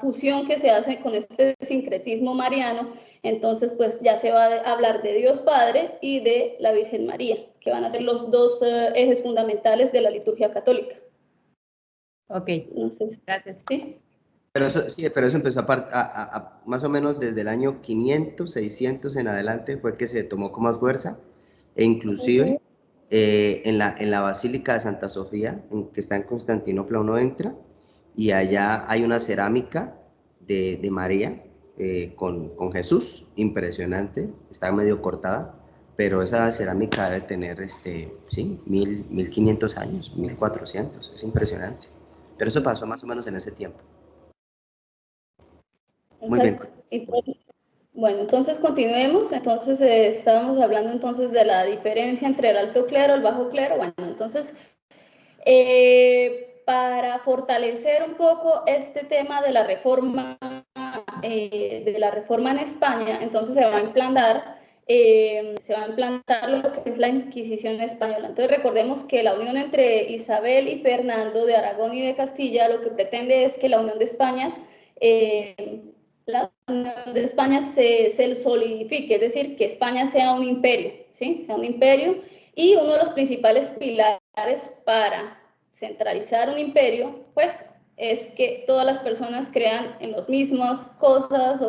fusión que se hace con este sincretismo mariano, entonces pues ya se va a hablar de Dios Padre y de la Virgen María, que van a ser los dos ejes fundamentales de la liturgia católica. Ok, No sé gracias. ¿sí? Pero eso empezó a más o menos desde el año 500, 600 en adelante fue que se tomó con más fuerza, e inclusive en la Basílica de Santa Sofía, que está en Constantinopla, uno entra y allá hay una cerámica de María con Jesús, impresionante, está medio cortada, pero esa cerámica debe tener, sí, 1500 años, 1400, es impresionante. Pero eso pasó más o menos en ese tiempo. Muy bien. Bueno, entonces continuemos. Entonces estábamos hablando entonces de la diferencia entre el alto clero y el bajo clero. Bueno, entonces para fortalecer un poco este tema de la reforma en España, entonces se va a implantar lo que es la Inquisición española. Entonces recordemos que la unión entre Isabel y Fernando de Aragón y de Castilla lo que pretende es que la unión de España se solidifique, es decir, que España sea un imperio, ¿sí? Sea un imperio, y uno de los principales pilares para centralizar un imperio, pues, es que todas las personas crean en las mismas cosas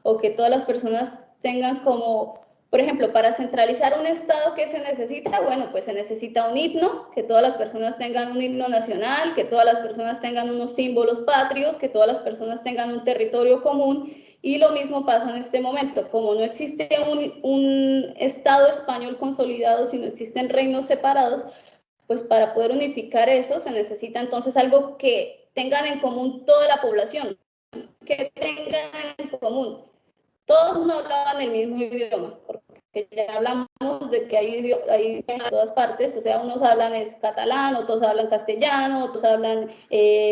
o que todas las personas tengan como, por ejemplo, para centralizar un estado, ¿qué se necesita? Bueno, pues se necesita un himno, que todas las personas tengan un himno nacional, que todas las personas tengan unos símbolos patrios, que todas las personas tengan un territorio común, y lo mismo pasa en este momento. Como no existe un estado español consolidado, sino existen reinos separados, pues para poder unificar eso se necesita entonces algo que tengan en común toda la población, que tengan en común. Todos no hablaban el mismo idioma, porque ya hablamos de que hay en todas partes, o sea, unos hablan catalán, otros hablan castellano, otros hablan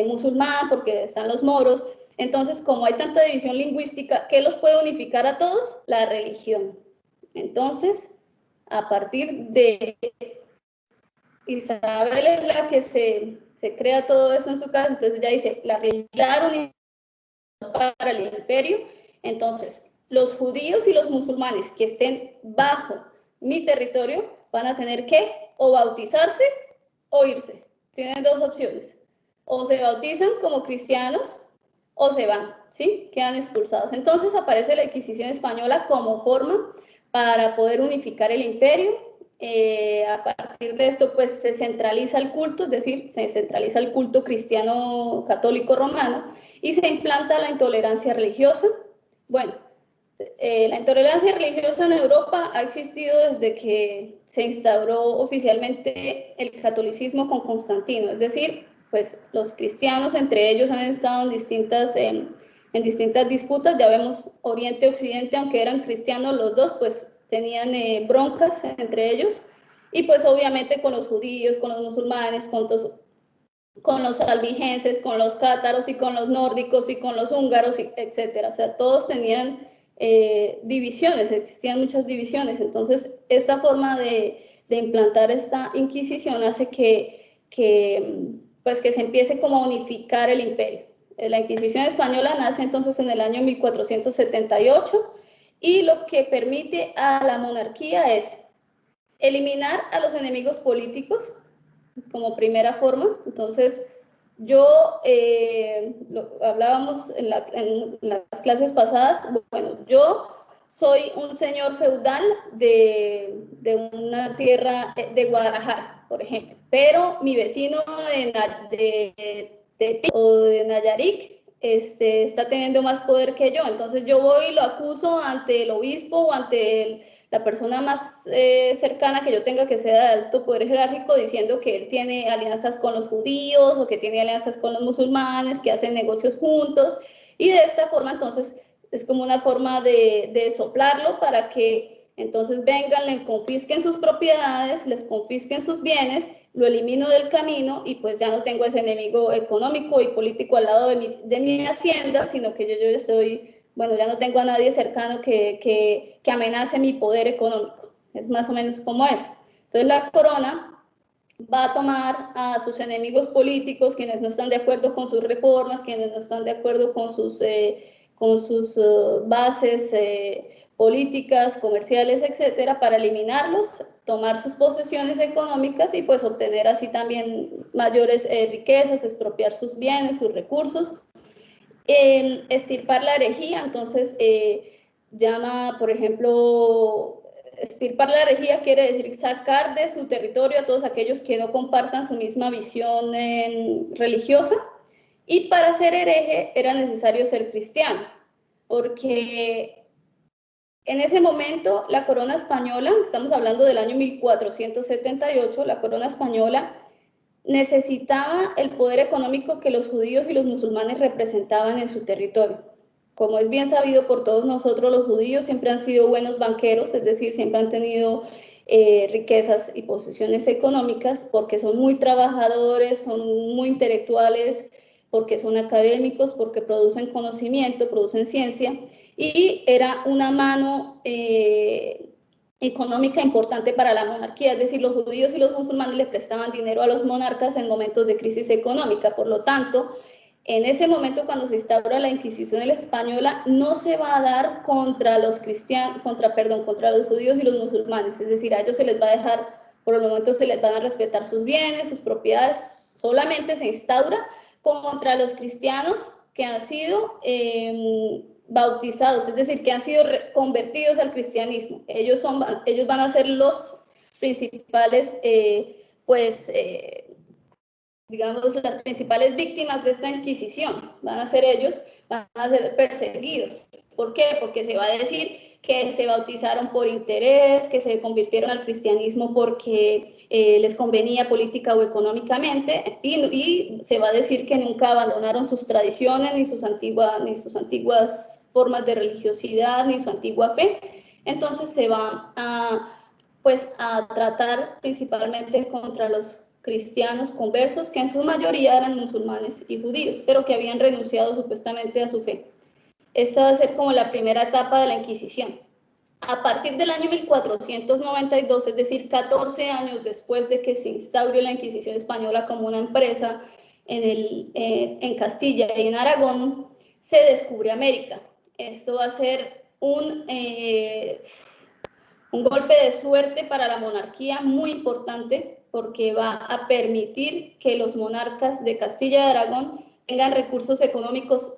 musulmán, porque están los moros. Entonces, como hay tanta división lingüística, ¿qué los puede unificar a todos? La religión. Entonces, a partir de Isabel es la que se crea todo esto en su casa, entonces ya dice, la religión para el imperio. Entonces, los judíos y los musulmanes que estén bajo mi territorio van a tener que o bautizarse o irse. Tienen dos opciones. O se bautizan como cristianos o se van, ¿sí? Quedan expulsados. Entonces aparece la Inquisición española como forma para poder unificar el imperio. A partir de esto, pues se centraliza el culto, es decir, se centraliza el culto cristiano católico romano y se implanta la intolerancia religiosa. Bueno, la intolerancia religiosa en Europa ha existido desde que se instauró oficialmente el catolicismo con Constantino, es decir, pues los cristianos entre ellos han estado en distintas disputas. Ya vemos Oriente y Occidente, aunque eran cristianos los dos, pues tenían broncas entre ellos, y pues obviamente con los judíos, con los musulmanes, con los albigenses, con los cátaros y con los nórdicos y con los húngaros, etcétera. O sea, todos tenían divisiones, existían muchas divisiones. Entonces, esta forma de implantar esta Inquisición hace pues que se empiece como a unificar el imperio. La Inquisición española nace entonces en el año 1478 y lo que permite a la monarquía es eliminar a los enemigos políticos como primera forma. Entonces, hablábamos en las clases pasadas, bueno, yo soy un señor feudal de una tierra de Guadalajara, por ejemplo, pero mi vecino de Nayarit está teniendo más poder que yo, entonces yo voy y lo acuso ante el obispo o ante la persona más cercana que yo tenga que sea de alto poder jerárquico, diciendo que él tiene alianzas con los judíos o que tiene alianzas con los musulmanes, que hacen negocios juntos, y de esta forma entonces es como una forma de soplarlo para que entonces vengan, le confisquen sus propiedades, les confisquen sus bienes, lo elimino del camino y pues ya no tengo ese enemigo económico y político al lado de mi hacienda, sino que yo estoy, bueno, ya no tengo a nadie cercano que amenace mi poder económico. Es más o menos como eso. Entonces la corona va a tomar a sus enemigos políticos, quienes no están de acuerdo con sus reformas, quienes no están de acuerdo con sus bases políticas, comerciales, etcétera, para eliminarlos, tomar sus posesiones económicas y pues obtener así también mayores riquezas, expropiar sus bienes, sus recursos. Extirpar la herejía, entonces llama, por ejemplo, extirpar la herejía quiere decir sacar de su territorio a todos aquellos que no compartan su misma visión religiosa, y para ser hereje era necesario ser cristiano, porque en ese momento la corona española, estamos hablando del año 1478, la corona española necesitaba el poder económico que los judíos y los musulmanes representaban en su territorio. Como es bien sabido por todos nosotros, los judíos siempre han sido buenos banqueros, es decir, siempre han tenido riquezas y posesiones económicas porque son muy trabajadores, son muy intelectuales, porque son académicos, porque producen conocimiento, producen ciencia, y era una mano económica importante para la monarquía, es decir, los judíos y los musulmanes le prestaban dinero a los monarcas en momentos de crisis económica. Por lo tanto, en ese momento, cuando se instaura la Inquisición española, no se va a dar contra los judíos y los musulmanes, es decir, a ellos se les va a dejar, por el momento se les van a respetar sus bienes, sus propiedades, solamente se instaura contra los cristianos que han sido bautizados, es decir, que han sido convertidos al cristianismo. Ellos van a ser los principales, digamos, las principales víctimas de esta Inquisición. Van a ser ellos, van a ser perseguidos. ¿Por qué? Porque se va a decir que se bautizaron por interés, que se convirtieron al cristianismo porque les convenía política o económicamente, y se va a decir que nunca abandonaron sus tradiciones, ni sus antiguas formas de religiosidad, ni su antigua fe. Entonces se va a tratar principalmente contra los cristianos conversos, que en su mayoría eran musulmanes y judíos, pero que habían renunciado supuestamente a su fe. Esta va a ser como la primera etapa de la Inquisición. A partir del año 1492, es decir, 14 años después de que se instaure la Inquisición española como una empresa en Castilla y en Aragón, se descubre América. Esto va a ser un golpe de suerte para la monarquía muy importante, porque va a permitir que los monarcas de Castilla y Aragón tengan recursos económicos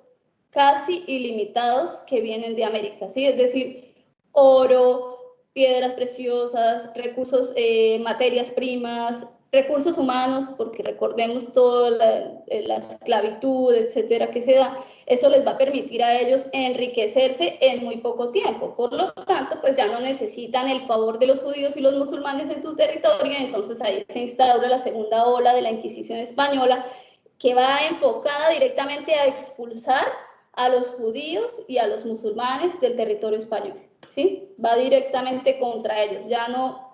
casi ilimitados que vienen de América, ¿sí? Es decir, oro, piedras preciosas, recursos, materias primas, recursos humanos, porque recordemos toda la esclavitud, etcétera, que se da. Eso les va a permitir a ellos enriquecerse en muy poco tiempo. Por lo tanto, pues ya no necesitan el favor de los judíos y los musulmanes en tu territorio. Entonces ahí se instaura la segunda ola de la Inquisición española, que va enfocada directamente a expulsar a los judíos y a los musulmanes del territorio español, ¿sí? Va directamente contra ellos, ya no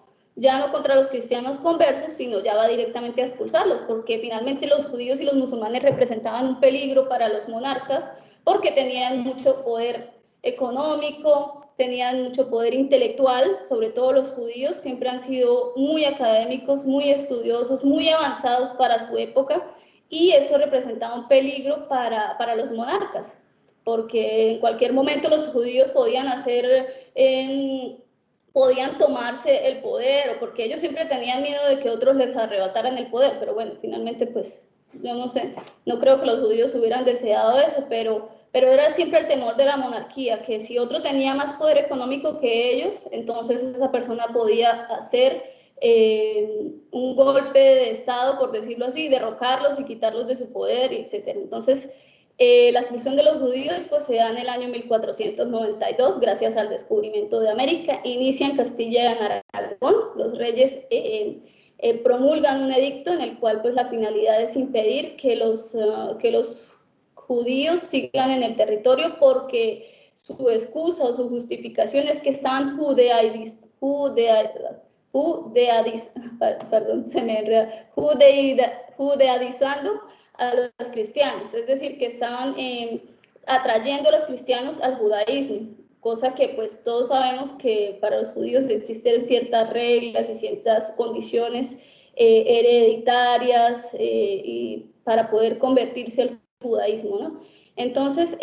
contra los cristianos conversos, sino ya va directamente a expulsarlos, porque finalmente los judíos y los musulmanes representaban un peligro para los monarcas, porque tenían mucho poder económico, tenían mucho poder intelectual. Sobre todo los judíos siempre han sido muy académicos, muy estudiosos, muy avanzados para su época, y esto representaba un peligro para los monarcas, porque en cualquier momento los judíos podían tomarse el poder, o porque ellos siempre tenían miedo de que otros les arrebataran el poder, pero bueno, finalmente pues yo no sé, no creo que los judíos hubieran deseado eso, pero era siempre el temor de la monarquía, que si otro tenía más poder económico que ellos, entonces esa persona podía hacer un golpe de Estado, por decirlo así, derrocarlos y quitarlos de su poder, etc. Entonces, la expulsión de los judíos pues, se da en el año 1492, gracias al descubrimiento de América. Inicia en Castilla y en Aragón. Los reyes promulgan un edicto en el cual pues, la finalidad es impedir que los judíos sigan en el territorio, porque su excusa o su justificación es que estaban judeadizando a los cristianos, es decir, que estaban atrayendo a los cristianos al judaísmo, cosa que pues todos sabemos que para los judíos existen ciertas reglas y ciertas condiciones hereditarias y para poder convertirse al judaísmo, ¿no? Entonces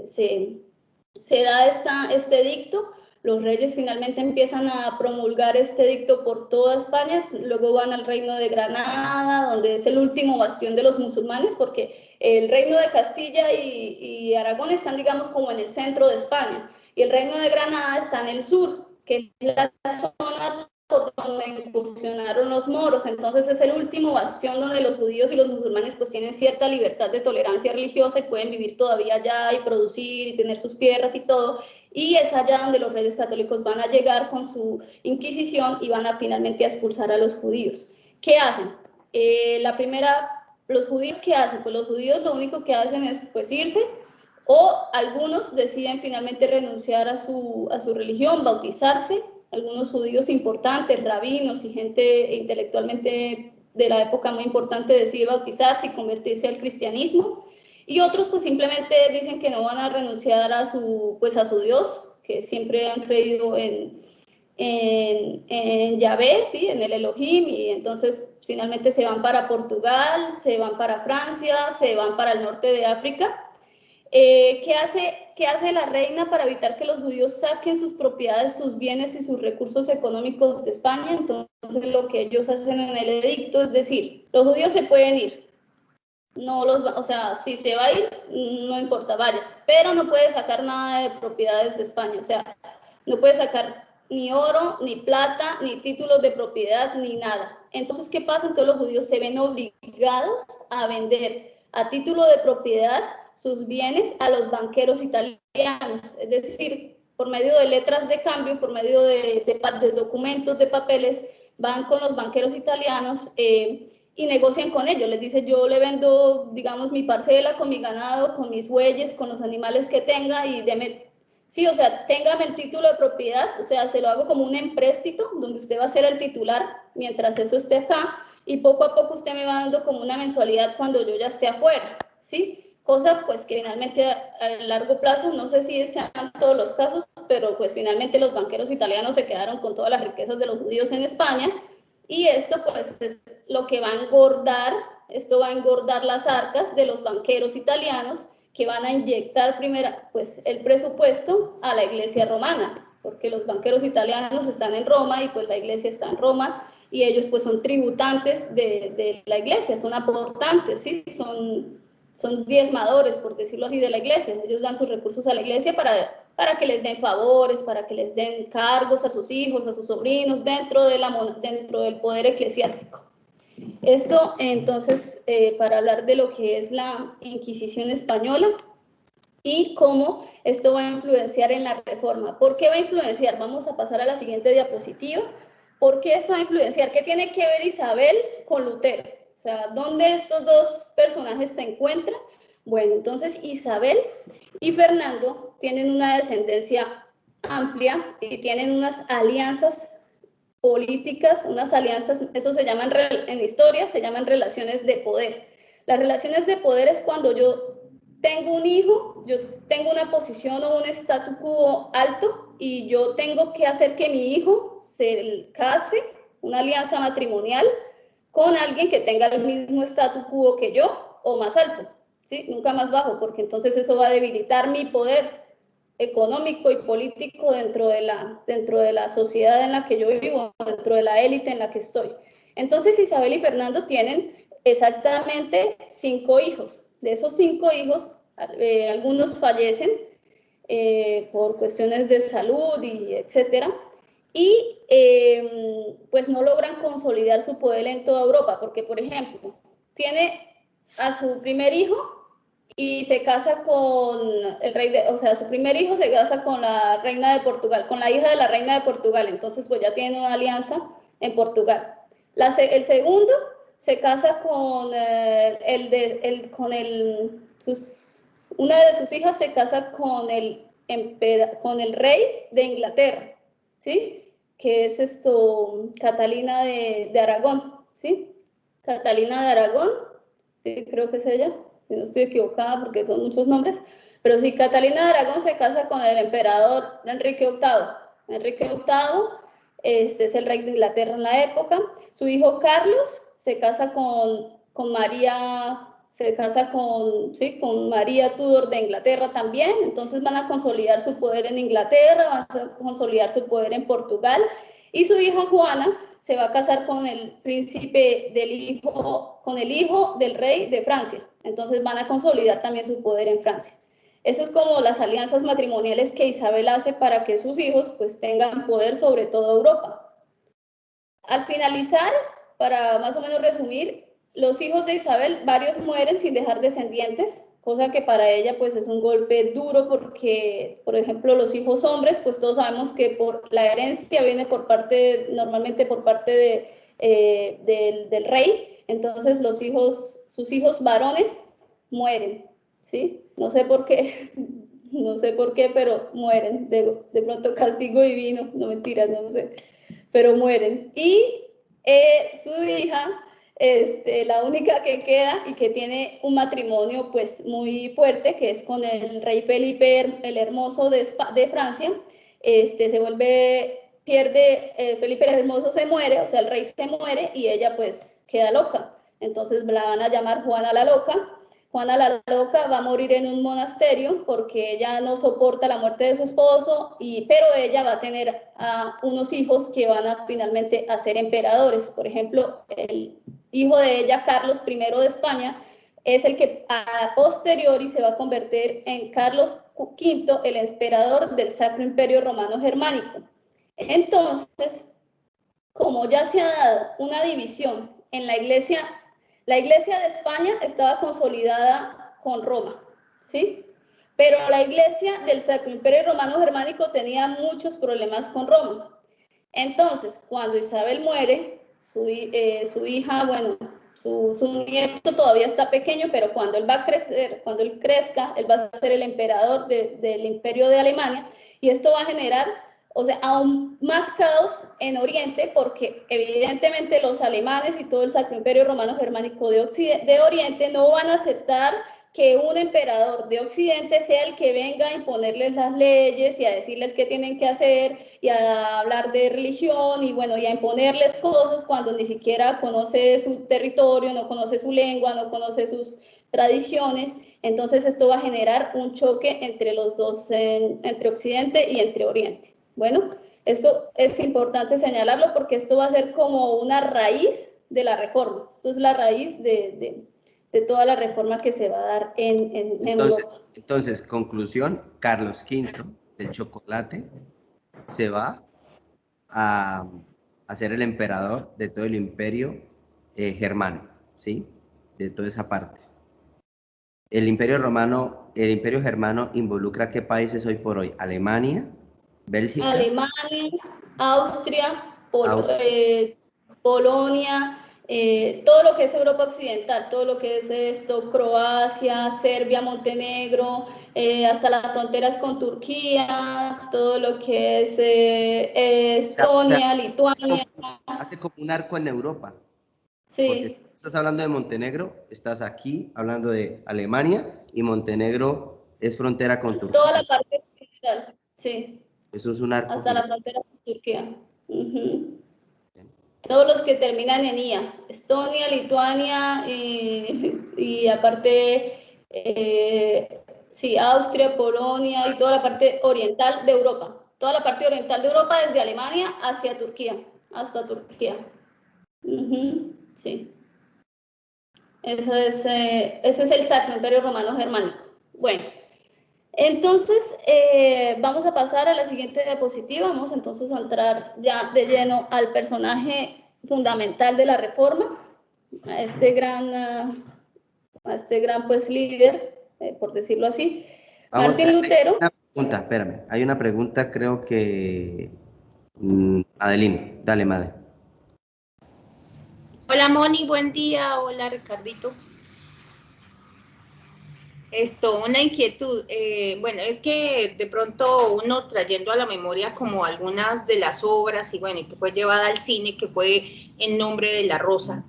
se da este edicto. Los reyes finalmente empiezan a promulgar este edicto por toda España, luego van al reino de Granada, donde es el último bastión de los musulmanes, porque el reino de Castilla y Aragón están, digamos, como en el centro de España, y el reino de Granada está en el sur, que es la zona por donde incursionaron los moros. Entonces es el último bastión donde los judíos y los musulmanes pues tienen cierta libertad de tolerancia religiosa y pueden vivir todavía allá y producir y tener sus tierras y todo. Y es allá donde los reyes católicos van a llegar con su Inquisición y van a finalmente a expulsar a los judíos. ¿Qué hacen? Los judíos, ¿qué hacen? Pues los judíos lo único que hacen es pues irse, o algunos deciden finalmente renunciar a su religión, bautizarse. Algunos judíos importantes, rabinos y gente intelectualmente de la época muy importante decide bautizarse y convertirse al cristianismo. Y otros pues simplemente dicen que no van a renunciar a su Dios, que siempre han creído en Yahvé, ¿sí? En el Elohim, y entonces finalmente se van para Portugal, se van para Francia, se van para el norte de África. ¿Qué hace la reina para evitar que los judíos saquen sus propiedades, sus bienes y sus recursos económicos de España? Entonces lo que ellos hacen en el edicto es decir, los judíos se pueden ir, o sea, si se va a ir, no importa, váyase, pero no puede sacar nada de propiedades de España, o sea, no puede sacar ni oro, ni plata, ni títulos de propiedad, ni nada. Entonces, ¿qué pasa? Entonces los judíos se ven obligados a vender a título de propiedad sus bienes a los banqueros italianos, es decir, por medio de letras de cambio, por medio de documentos, de papeles, van con los banqueros italianos y negocian con ellos. Les dice, yo le vendo, digamos, mi parcela con mi ganado, con mis bueyes, con los animales que tenga y deme, sí, o sea, téngame el título de propiedad, o sea, se lo hago como un empréstito donde usted va a ser el titular mientras eso esté acá y poco a poco usted me va dando como una mensualidad cuando yo ya esté afuera, ¿sí? Cosa pues que finalmente a largo plazo, no sé si sean todos los casos, pero pues finalmente los banqueros italianos se quedaron con todas las riquezas de los judíos en España, y esto pues es lo que va a engordar, esto va a engordar las arcas de los banqueros italianos, que van a inyectar primero pues el presupuesto a la iglesia romana, porque los banqueros italianos están en Roma y pues la iglesia está en Roma, y ellos pues son tributantes de la iglesia, son aportantes, ¿sí? Son diezmadores, por decirlo así, de la iglesia. Ellos dan sus recursos a la iglesia para que les den favores, para que les den cargos a sus hijos, a sus sobrinos, dentro del poder eclesiástico. Esto, entonces, para hablar de lo que es la Inquisición española y cómo esto va a influenciar en la reforma. ¿Por qué va a influenciar? Vamos a pasar a la siguiente diapositiva. ¿Por qué esto va a influenciar? ¿Qué tiene que ver Isabel con Lutero? O sea, ¿dónde estos dos personajes se encuentran? Bueno, entonces Isabel y Fernando tienen una descendencia amplia y tienen unas alianzas políticas, unas alianzas, eso se llaman en historia, se llaman relaciones de poder. Las relaciones de poder es cuando yo tengo un hijo, yo tengo una posición o un statu quo alto y yo tengo que hacer que mi hijo se case, una alianza matrimonial, con alguien que tenga el mismo statu quo que yo o más alto, ¿sí? Nunca más bajo, porque entonces eso va a debilitar mi poder económico y político dentro de la sociedad en la que yo vivo, dentro de la élite en la que estoy. Entonces Isabel y Fernando tienen exactamente 5 hijos. De esos 5 hijos, algunos fallecen por cuestiones de salud y etcétera, y pues no logran consolidar su poder en toda Europa, porque por ejemplo, tiene a su primer hijo y se casa con el rey o sea, su primer hijo se casa con la reina de Portugal, con la hija de la reina de Portugal, entonces pues ya tiene una alianza en Portugal. El segundo se casa con una de sus hijas se casa con el rey de Inglaterra, ¿sí? Que es Catalina de Aragón, ¿sí? Catalina de Aragón, sí, creo que es ella, si no estoy equivocada porque son muchos nombres, pero sí, Catalina de Aragón se casa con el emperador Enrique VIII. Enrique VIII es el rey de Inglaterra en la época. Su hijo Carlos se casa con María, con María Tudor de Inglaterra también, entonces van a consolidar su poder en Inglaterra, van a consolidar su poder en Portugal, y su hija Juana se va a casar con el príncipe con el hijo del rey de Francia, entonces van a consolidar también su poder en Francia. Esas es como las alianzas matrimoniales que Isabel hace para que sus hijos pues tengan poder sobre toda Europa. Al finalizar, para más o menos resumir, los hijos de Isabel, varios mueren sin dejar descendientes, cosa que para ella pues es un golpe duro porque, por ejemplo, los hijos hombres, pues todos sabemos que por la herencia viene normalmente por parte del rey, entonces sus hijos varones mueren, ¿sí? No sé por qué, pero mueren, de pronto castigo divino, no mentiras, no sé, pero mueren. Y su hija, la única que queda y que tiene un matrimonio pues muy fuerte, que es con el rey Felipe el Hermoso de Francia, Felipe el Hermoso se muere, o sea, el rey se muere y ella pues queda loca. Entonces la van a llamar Juana la Loca. Juana la Loca va a morir en un monasterio porque ella no soporta la muerte de su esposo, pero ella va a tener unos hijos que van a finalmente a ser emperadores. Por ejemplo, el hijo de ella, Carlos I de España, es el que a posteriori se va a convertir en Carlos V, el emperador del Sacro Imperio Romano Germánico. Entonces, como ya se ha dado una división en la Iglesia de España estaba consolidada con Roma, ¿sí? Pero la Iglesia del Sacro Imperio Romano Germánico tenía muchos problemas con Roma. Entonces, cuando Isabel muere, su hija, bueno, su nieto todavía está pequeño, pero cuando él va a crecer, cuando él crezca, él va a ser el emperador del Imperio de Alemania, y esto va a generar, o sea, aún más caos en Oriente, porque evidentemente los alemanes y todo el Sacro Imperio Romano Germánico de Oriente no van a aceptar que un emperador de Occidente sea el que venga a imponerles las leyes y a decirles qué tienen que hacer y a hablar de religión y bueno, y a imponerles cosas cuando ni siquiera conoce su territorio, no conoce su lengua, no conoce sus tradiciones. Entonces esto va a generar un choque entre los dos, entre Occidente y entre Oriente. Bueno, esto es importante señalarlo porque esto va a ser como una raíz de la reforma. Esto es la raíz de toda la reforma que se va a dar en Europa. Entonces, conclusión, Carlos V del chocolate se va a ser el emperador de todo el imperio germano, ¿sí? De toda esa parte. El imperio germano involucra ¿qué países hoy por hoy? Alemania, Bélgica. Alemania, Austria, Polonia, todo lo que es Europa Occidental, todo lo que es Croacia, Serbia, Montenegro, hasta las fronteras con Turquía, todo lo que es Estonia, Lituania. Hace como un arco en Europa. Sí. Porque estás hablando de Montenegro, estás aquí hablando de Alemania y Montenegro es frontera con Turquía. Toda la parte occidental, sí. Eso es un arco. Hasta la frontera con Turquía. Todos los que terminan en IA, Estonia, Lituania y aparte, sí, Austria, Polonia y toda la parte oriental de Europa. Toda la parte oriental de Europa desde Alemania hacia Turquía, hasta Turquía. Sí. ese es el Sacro Imperio Romano Germánico. Bueno, entonces vamos a pasar a la siguiente diapositiva. Vamos entonces a entrar ya de lleno al personaje fundamental de la Reforma, a este gran pues líder, por decirlo así, Martín Lutero. Hay una pregunta, creo que Adeline, dale, Made. Hola Moni, buen día. Hola Ricardito. Una inquietud. Bueno, es que de pronto uno trayendo a la memoria como algunas de las obras y bueno, y que fue llevada al cine, que fue En nombre de la rosa.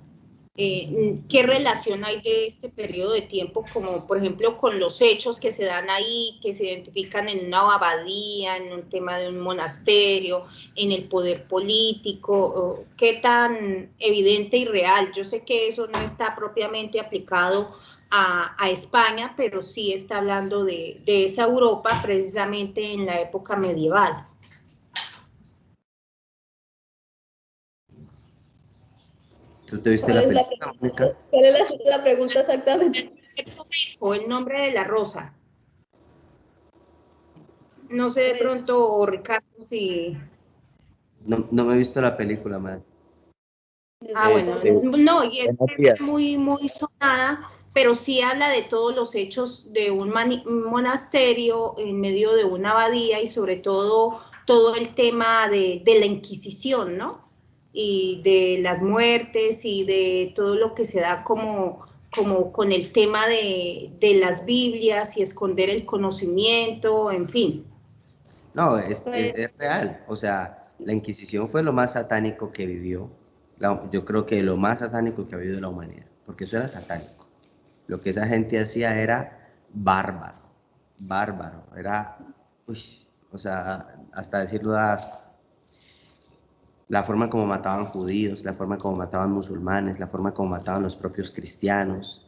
¿Qué relación hay de este periodo de tiempo, como por ejemplo con los hechos que se dan ahí, que se identifican en una abadía, en un tema de un monasterio, en el poder político? ¿Qué tan evidente y real? Yo sé que eso no está propiamente aplicado a España, pero sí está hablando de esa Europa precisamente en la época medieval. ¿Tú te viste la película, Mónica? ¿Cuál es la pregunta exactamente? O El nombre de la rosa. No sé de pronto, Ricardo, si... No me he visto la película, Madre. Bueno, no, y es muy sonada, pero sí habla de todos los hechos de un monasterio en medio de una abadía y sobre todo el tema de la Inquisición, ¿no? Y de las muertes y de todo lo que se da como con el tema de las Biblias y esconder el conocimiento, en fin. No, es real. O sea, la Inquisición fue lo más satánico que vivió. Yo creo que lo más satánico que ha habido en la humanidad, porque eso era satánico. Lo que esa gente hacía era bárbaro, era, o sea, hasta decirlo da asco. La forma como mataban judíos, la forma como mataban musulmanes, la forma como mataban los propios cristianos,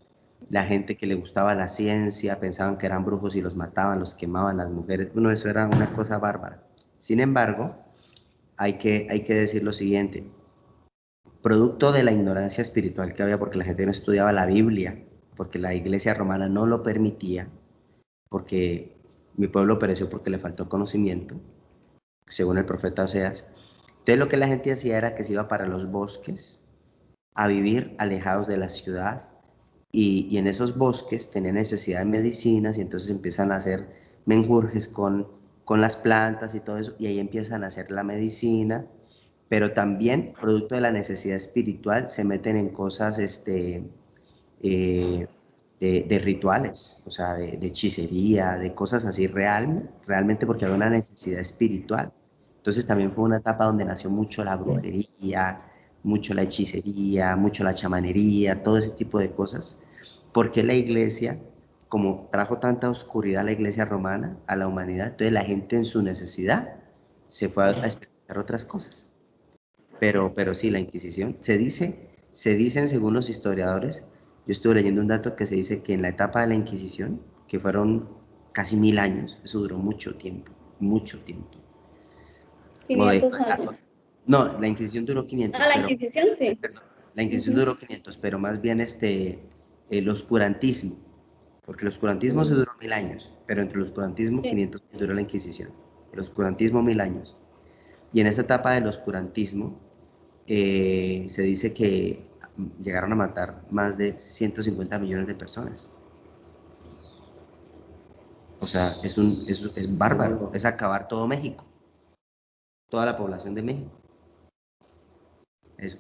la gente que le gustaba la ciencia, pensaban que eran brujos y los mataban, los quemaban, las mujeres. Bueno, eso era una cosa bárbara. Sin embargo, hay que decir lo siguiente. Producto de la ignorancia espiritual que había, porque la gente no estudiaba la Biblia, porque la iglesia romana no lo permitía, porque mi pueblo pereció porque le faltó conocimiento, según el profeta Oseas. Entonces lo que la gente hacía era que se iba para los bosques a vivir alejados de la ciudad, y en esos bosques tenían necesidad de medicinas, y entonces empiezan a hacer menjurjes con las plantas y todo eso, y ahí empiezan a hacer la medicina. Pero también, producto de la necesidad espiritual, se meten en cosas de rituales, o sea, de hechicería, de cosas así realmente porque había una necesidad espiritual. Entonces también fue una etapa donde nació mucho la brujería, mucho la hechicería, mucho la chamanería, todo ese tipo de cosas, porque la iglesia, como trajo tanta oscuridad a la iglesia romana, a la humanidad, entonces la gente en su necesidad se fue a experimentar otras cosas. Pero sí, la Inquisición, se dicen según los historiadores, yo estuve leyendo un dato que se dice que en la etapa de la Inquisición, que fueron casi 1000 años, eso duró mucho tiempo, mucho tiempo. 500 años. No, la Inquisición duró 500. La Inquisición sí. Perdón, la Inquisición duró 500, pero más bien el oscurantismo, porque el oscurantismo se duró 1000 años, pero entre el oscurantismo 500 duró la Inquisición, el oscurantismo 1000 años. Y en esa etapa del oscurantismo se dice que llegaron a matar más de 150 millones de personas. O sea, es bárbaro, es acabar todo México, toda la población de México. Eso.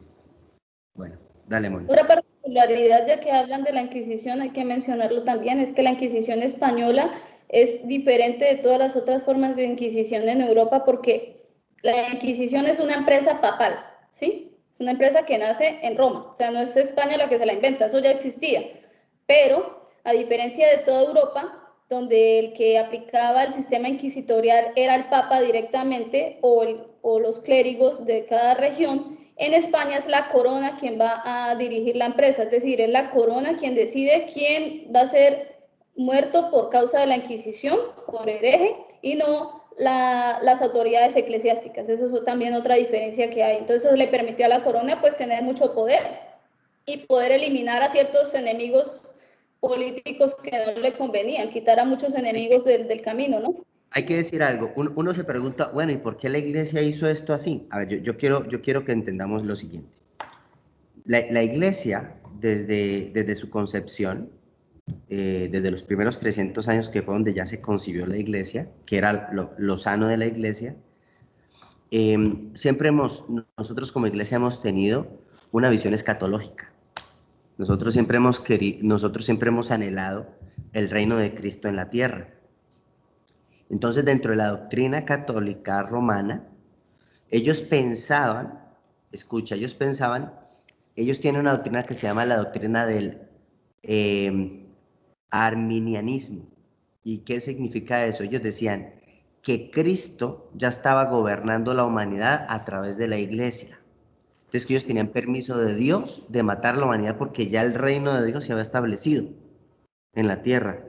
Bueno, dale, Mónica. Otra particularidad, ya que hablan de la Inquisición, hay que mencionarlo también, es que la Inquisición española es diferente de todas las otras formas de Inquisición en Europa, porque la Inquisición es una empresa papal, ¿sí? Es una empresa que nace en Roma, o sea, no es España la que se la inventa, eso ya existía. Pero, a diferencia de toda Europa, donde el que aplicaba el sistema inquisitorial era el Papa directamente o los clérigos de cada región, en España es la corona quien va a dirigir la empresa, es decir, es la corona quien decide quién va a ser muerto por causa de la Inquisición, por hereje, y no las autoridades eclesiásticas. Eso es también otra diferencia que hay. Entonces eso le permitió a la corona pues tener mucho poder y poder eliminar a ciertos enemigos políticos que no le convenían, quitar a muchos enemigos del camino, ¿no? Hay que decir algo. Uno se pregunta, bueno, ¿y por qué la iglesia hizo esto así? A ver, yo quiero que entendamos lo siguiente. La iglesia, desde su concepción, desde los primeros 300 años, que fue donde ya se concibió la iglesia, que era lo sano de la iglesia, nosotros como iglesia hemos tenido una visión escatológica. Nosotros siempre hemos anhelado el reino de Cristo en la tierra. Entonces, dentro de la doctrina católica romana, ellos tienen una doctrina que se llama la doctrina del arminianismo. ¿Y qué significa eso? Ellos decían que Cristo ya estaba gobernando la humanidad a través de la iglesia. Entonces, que ellos tenían permiso de Dios de matar a la humanidad porque ya el reino de Dios se había establecido en la tierra.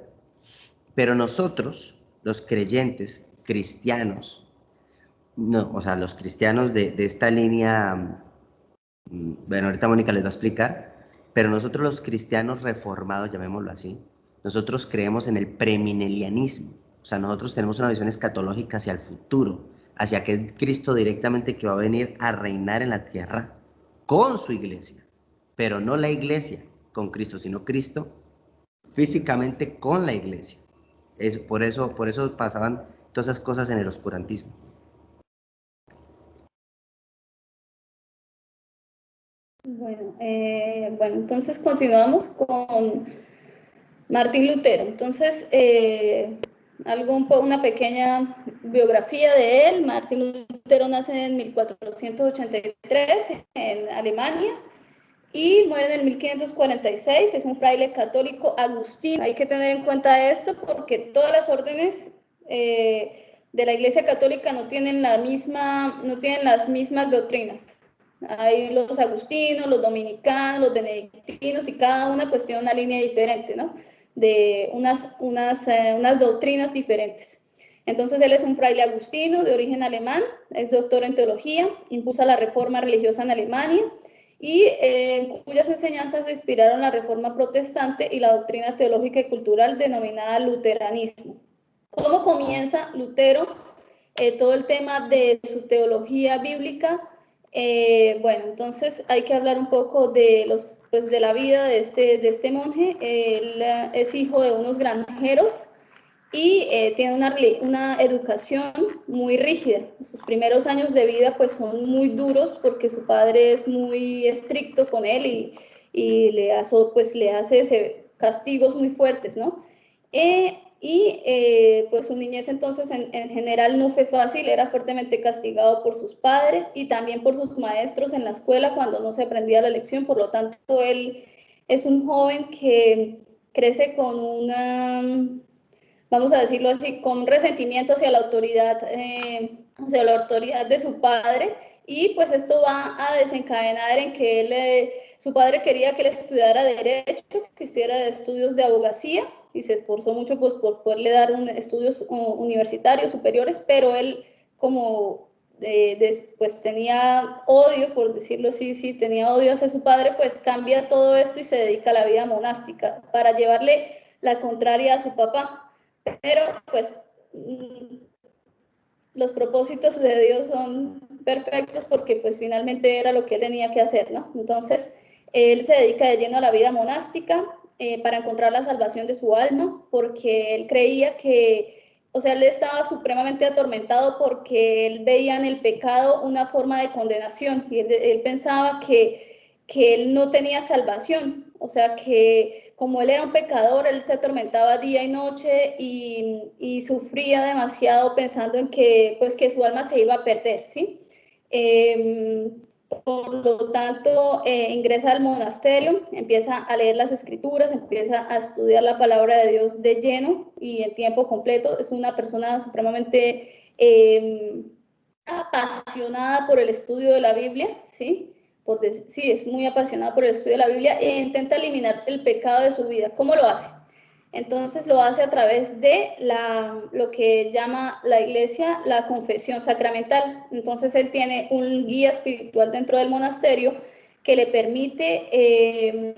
Pero nosotros, los creyentes cristianos, los cristianos de esta línea, bueno, ahorita Mónica les va a explicar, pero nosotros los cristianos reformados, llamémoslo así, nosotros creemos en el premilenianismo. O sea, nosotros tenemos una visión escatológica hacia el futuro, hacia que es Cristo directamente que va a venir a reinar en la tierra con su iglesia, pero no la iglesia con Cristo, sino Cristo físicamente con la iglesia. Por eso pasaban todas esas cosas en el oscurantismo. Bueno, entonces continuamos con Martín Lutero. Entonces, una pequeña biografía de él. Martín Lutero nace en 1483 en Alemania y muere en el 1546. Es un fraile católico agustino. Hay que tener en cuenta esto porque todas las órdenes de la Iglesia Católica no tienen las mismas doctrinas. Hay los agustinos, los dominicanos, los benedictinos, y cada una pues tiene una línea diferente, ¿no? De unas doctrinas diferentes. Entonces él es un fraile agustino de origen alemán, es doctor en teología, impulsa la reforma religiosa en Alemania y cuyas enseñanzas inspiraron la reforma protestante y la doctrina teológica y cultural denominada luteranismo. ¿Cómo comienza Lutero todo el tema de su teología bíblica? Entonces hay que hablar un poco de la vida de este monje. Él es hijo de unos granjeros y tiene una educación muy rígida. Sus primeros años de vida pues son muy duros porque su padre es muy estricto con él y le hace castigos muy fuertes, ¿no? Pues su niñez entonces en general no fue fácil, era fuertemente castigado por sus padres y también por sus maestros en la escuela cuando no se aprendía la lección. Por lo tanto, él es un joven que crece con vamos a decirlo así, con resentimiento hacia la autoridad de su padre, y pues esto va a desencadenar en que su padre quería que él estudiara Derecho, que hiciera estudios de abogacía, y se esforzó mucho pues por poderle dar estudios universitarios superiores, pero él pues tenía odio, por decirlo así, sí, tenía odio hacia su padre, pues cambia todo esto y se dedica a la vida monástica para llevarle la contraria a su papá. Pero pues los propósitos de Dios son perfectos porque pues finalmente era lo que él tenía que hacer, ¿no? Entonces él se dedica de lleno a la vida monástica para encontrar la salvación de su alma, porque él creía él estaba supremamente atormentado porque él veía en el pecado una forma de condenación y él pensaba que él no tenía salvación, o sea que como él era un pecador, él se atormentaba día y noche y sufría demasiado pensando en que su alma se iba a perder, ¿sí? Por lo tanto, ingresa al monasterio, empieza a leer las escrituras, empieza a estudiar la palabra de Dios de lleno y en tiempo completo. Es una persona supremamente apasionada por el estudio de la Biblia, ¿sí? Sí, es muy apasionada por el estudio de la Biblia e intenta eliminar el pecado de su vida. ¿Cómo lo hace? Entonces lo hace a través de lo que llama la iglesia la confesión sacramental. Entonces él tiene un guía espiritual dentro del monasterio que le permite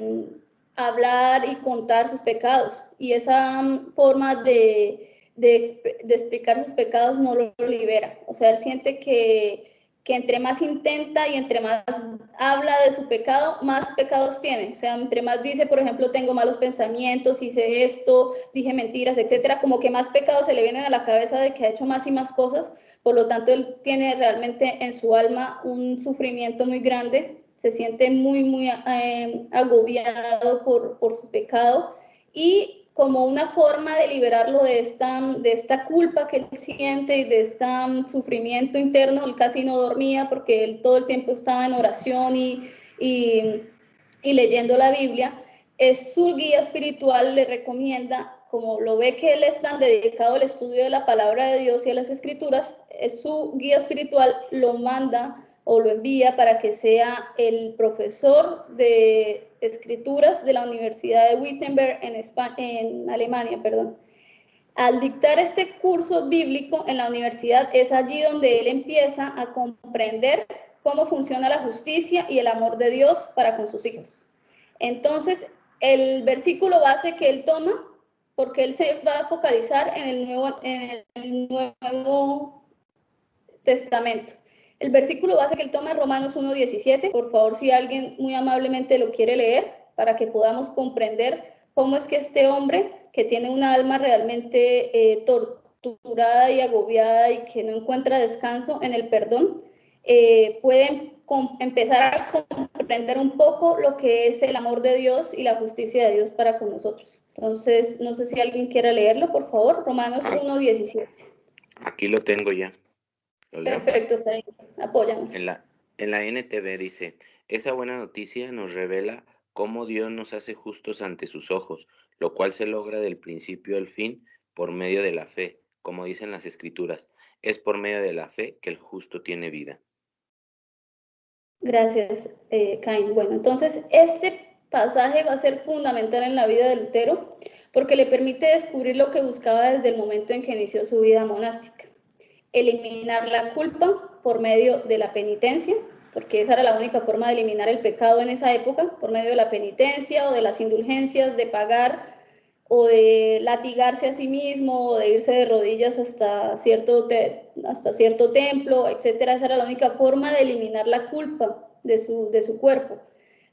hablar y contar sus pecados. Y esa forma de explicar sus pecados no lo libera. O sea, él siente que entre más intenta y entre más habla de su pecado, más pecados tiene. O sea, entre más dice, por ejemplo, tengo malos pensamientos, hice esto, dije mentiras, etcétera, como que más pecados se le vienen a la cabeza de que ha hecho más y más cosas. Por lo tanto, él tiene realmente en su alma un sufrimiento muy grande, se siente muy agobiado por su pecado, y como una forma de liberarlo de esta culpa que él siente y de este sufrimiento interno. Él casi no dormía porque él todo el tiempo estaba en oración y leyendo la Biblia. Su guía espiritual le recomienda, como lo ve que él es tan dedicado al estudio de la palabra de Dios y a las escrituras, su guía espiritual lo manda o lo envía para que sea el profesor de escrituras de la Universidad de Wittenberg en Alemania, perdón. Al dictar este curso bíblico en la universidad, es allí donde él empieza a comprender cómo funciona la justicia y el amor de Dios para con sus hijos. Entonces, el versículo base que él toma, porque él se va a focalizar en el Nuevo Testamento. El versículo base que él toma es Romanos 1:17. Por favor, si alguien muy amablemente lo quiere leer, para que podamos comprender cómo es que este hombre, que tiene una alma realmente torturada y agobiada y que no encuentra descanso en el perdón, puede empezar a comprender un poco lo que es el amor de Dios y la justicia de Dios para con nosotros. Entonces, no sé si alguien quiera leerlo, por favor, Romanos 1:17. Aquí lo tengo ya. Perfecto, apóyanos. En la NTV dice, esa buena noticia nos revela cómo Dios nos hace justos ante sus ojos, lo cual se logra del principio al fin por medio de la fe, como dicen las Escrituras. Es por medio de la fe que el justo tiene vida. Gracias, Caín. Bueno, entonces este pasaje va a ser fundamental en la vida de Lutero porque le permite descubrir lo que buscaba desde el momento en que inició su vida monástica. Eliminar la culpa por medio de la penitencia, porque esa era la única forma de eliminar el pecado en esa época, por medio de la penitencia o de las indulgencias, de pagar o de latigarse a sí mismo o de irse de rodillas hasta cierto templo, etcétera. Esa era la única forma de eliminar la culpa de su cuerpo.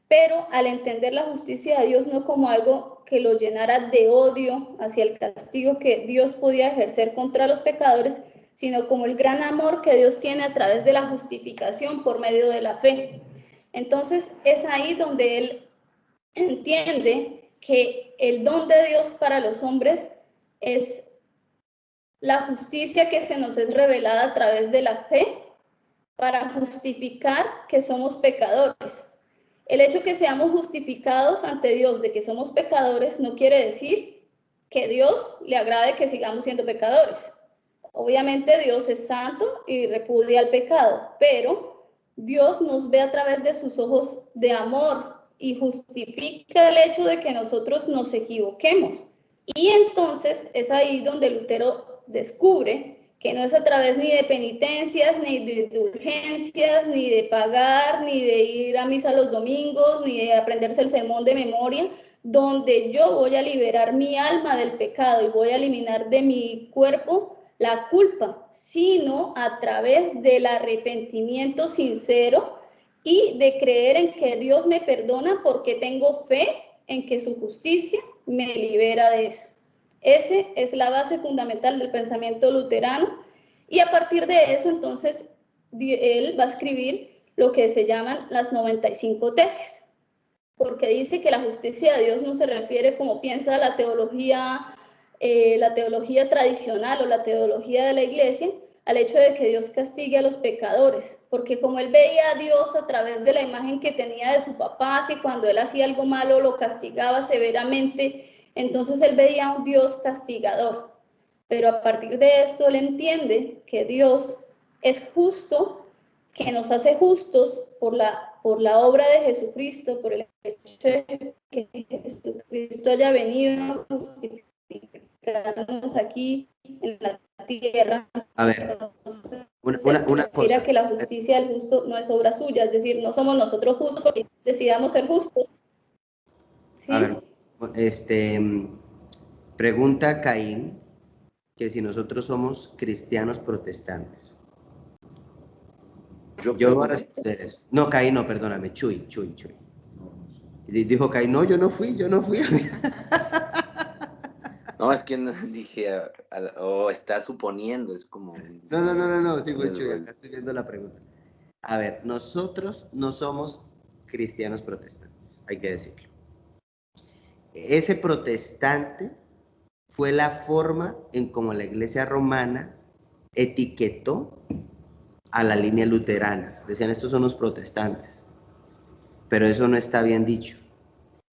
Pero al entender la justicia de Dios no como algo que lo llenara de odio hacia el castigo que Dios podía ejercer contra los pecadores, sino como el gran amor que Dios tiene a través de la justificación por medio de la fe. Entonces es ahí donde él entiende que el don de Dios para los hombres es la justicia que se nos es revelada a través de la fe para justificar que somos pecadores. El hecho que seamos justificados ante Dios de que somos pecadores no quiere decir que Dios le agrade que sigamos siendo pecadores. Obviamente Dios es santo y repudia el pecado, pero Dios nos ve a través de sus ojos de amor y justifica el hecho de que nosotros nos equivoquemos. Y entonces es ahí donde Lutero descubre que no es a través ni de penitencias, ni de indulgencias, ni de pagar, ni de ir a misa los domingos, ni de aprenderse el sermón de memoria, donde yo voy a liberar mi alma del pecado y voy a eliminar de mi cuerpo la culpa, sino a través del arrepentimiento sincero y de creer en que Dios me perdona porque tengo fe en que su justicia me libera de eso. Esa es la base fundamental del pensamiento luterano, y a partir de eso entonces él va a escribir lo que se llaman las 95 tesis, porque dice que la justicia de Dios no se refiere como piensa la teología tradicional o la teología de la iglesia, al hecho de que Dios castigue a los pecadores, porque como él veía a Dios a través de la imagen que tenía de su papá, que cuando él hacía algo malo lo castigaba severamente, entonces él veía a un Dios castigador. Pero a partir de esto él entiende que Dios es justo, que nos hace justos por la obra de Jesucristo, por el hecho de que Jesucristo haya venido a justificarnos aquí en la tierra. A ver, Una cosa. Mira que la justicia del justo no es obra suya, es decir, no somos nosotros justos porque decidamos ser justos. ¿Sí? A ver, pregunta Caín que si nosotros somos cristianos protestantes. Yo voy a responder eso. No, Caín, no, perdóname, Chuy. Dijo Caín, no, yo no fui. No, es que no, dije, está suponiendo, es como... No, sigo Chuy, acá estoy viendo la pregunta. A ver, nosotros no somos cristianos protestantes, hay que decirlo. Ese protestante fue la forma en cómo la Iglesia romana etiquetó a la línea luterana. Decían, estos son los protestantes. Pero eso no está bien dicho.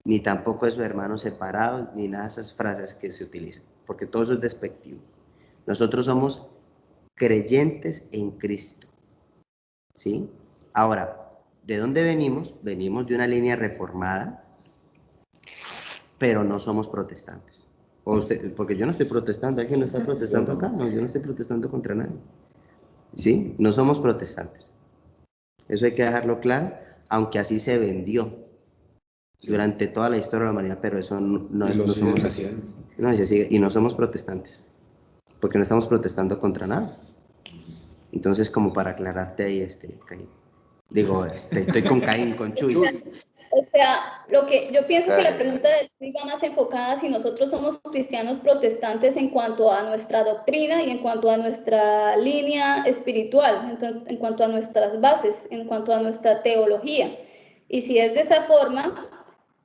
Ni tampoco esos hermanos separados, ni nada de esas frases que se utilizan. Porque todo eso es despectivo. Nosotros somos creyentes en Cristo. ¿Sí? Ahora, ¿de dónde venimos? Venimos de una línea reformada, pero no somos protestantes. Porque yo no estoy protestando, ¿alguien no está protestando acá? No, yo no estoy protestando contra nadie. ¿Sí? No somos protestantes. Eso hay que dejarlo claro, aunque así se vendió durante toda la historia de la humanidad, pero eso no somos así. No, y no somos protestantes, porque no estamos protestando contra nada. Entonces, como para aclararte ahí, Caín. Digo, estoy con Caín, con Chuy. O sea, lo que yo pienso que la pregunta de Chuy va más enfocada si nosotros somos cristianos protestantes en cuanto a nuestra doctrina y en cuanto a nuestra línea espiritual, en cuanto a nuestras bases, en cuanto a nuestra teología. Y si es de esa forma,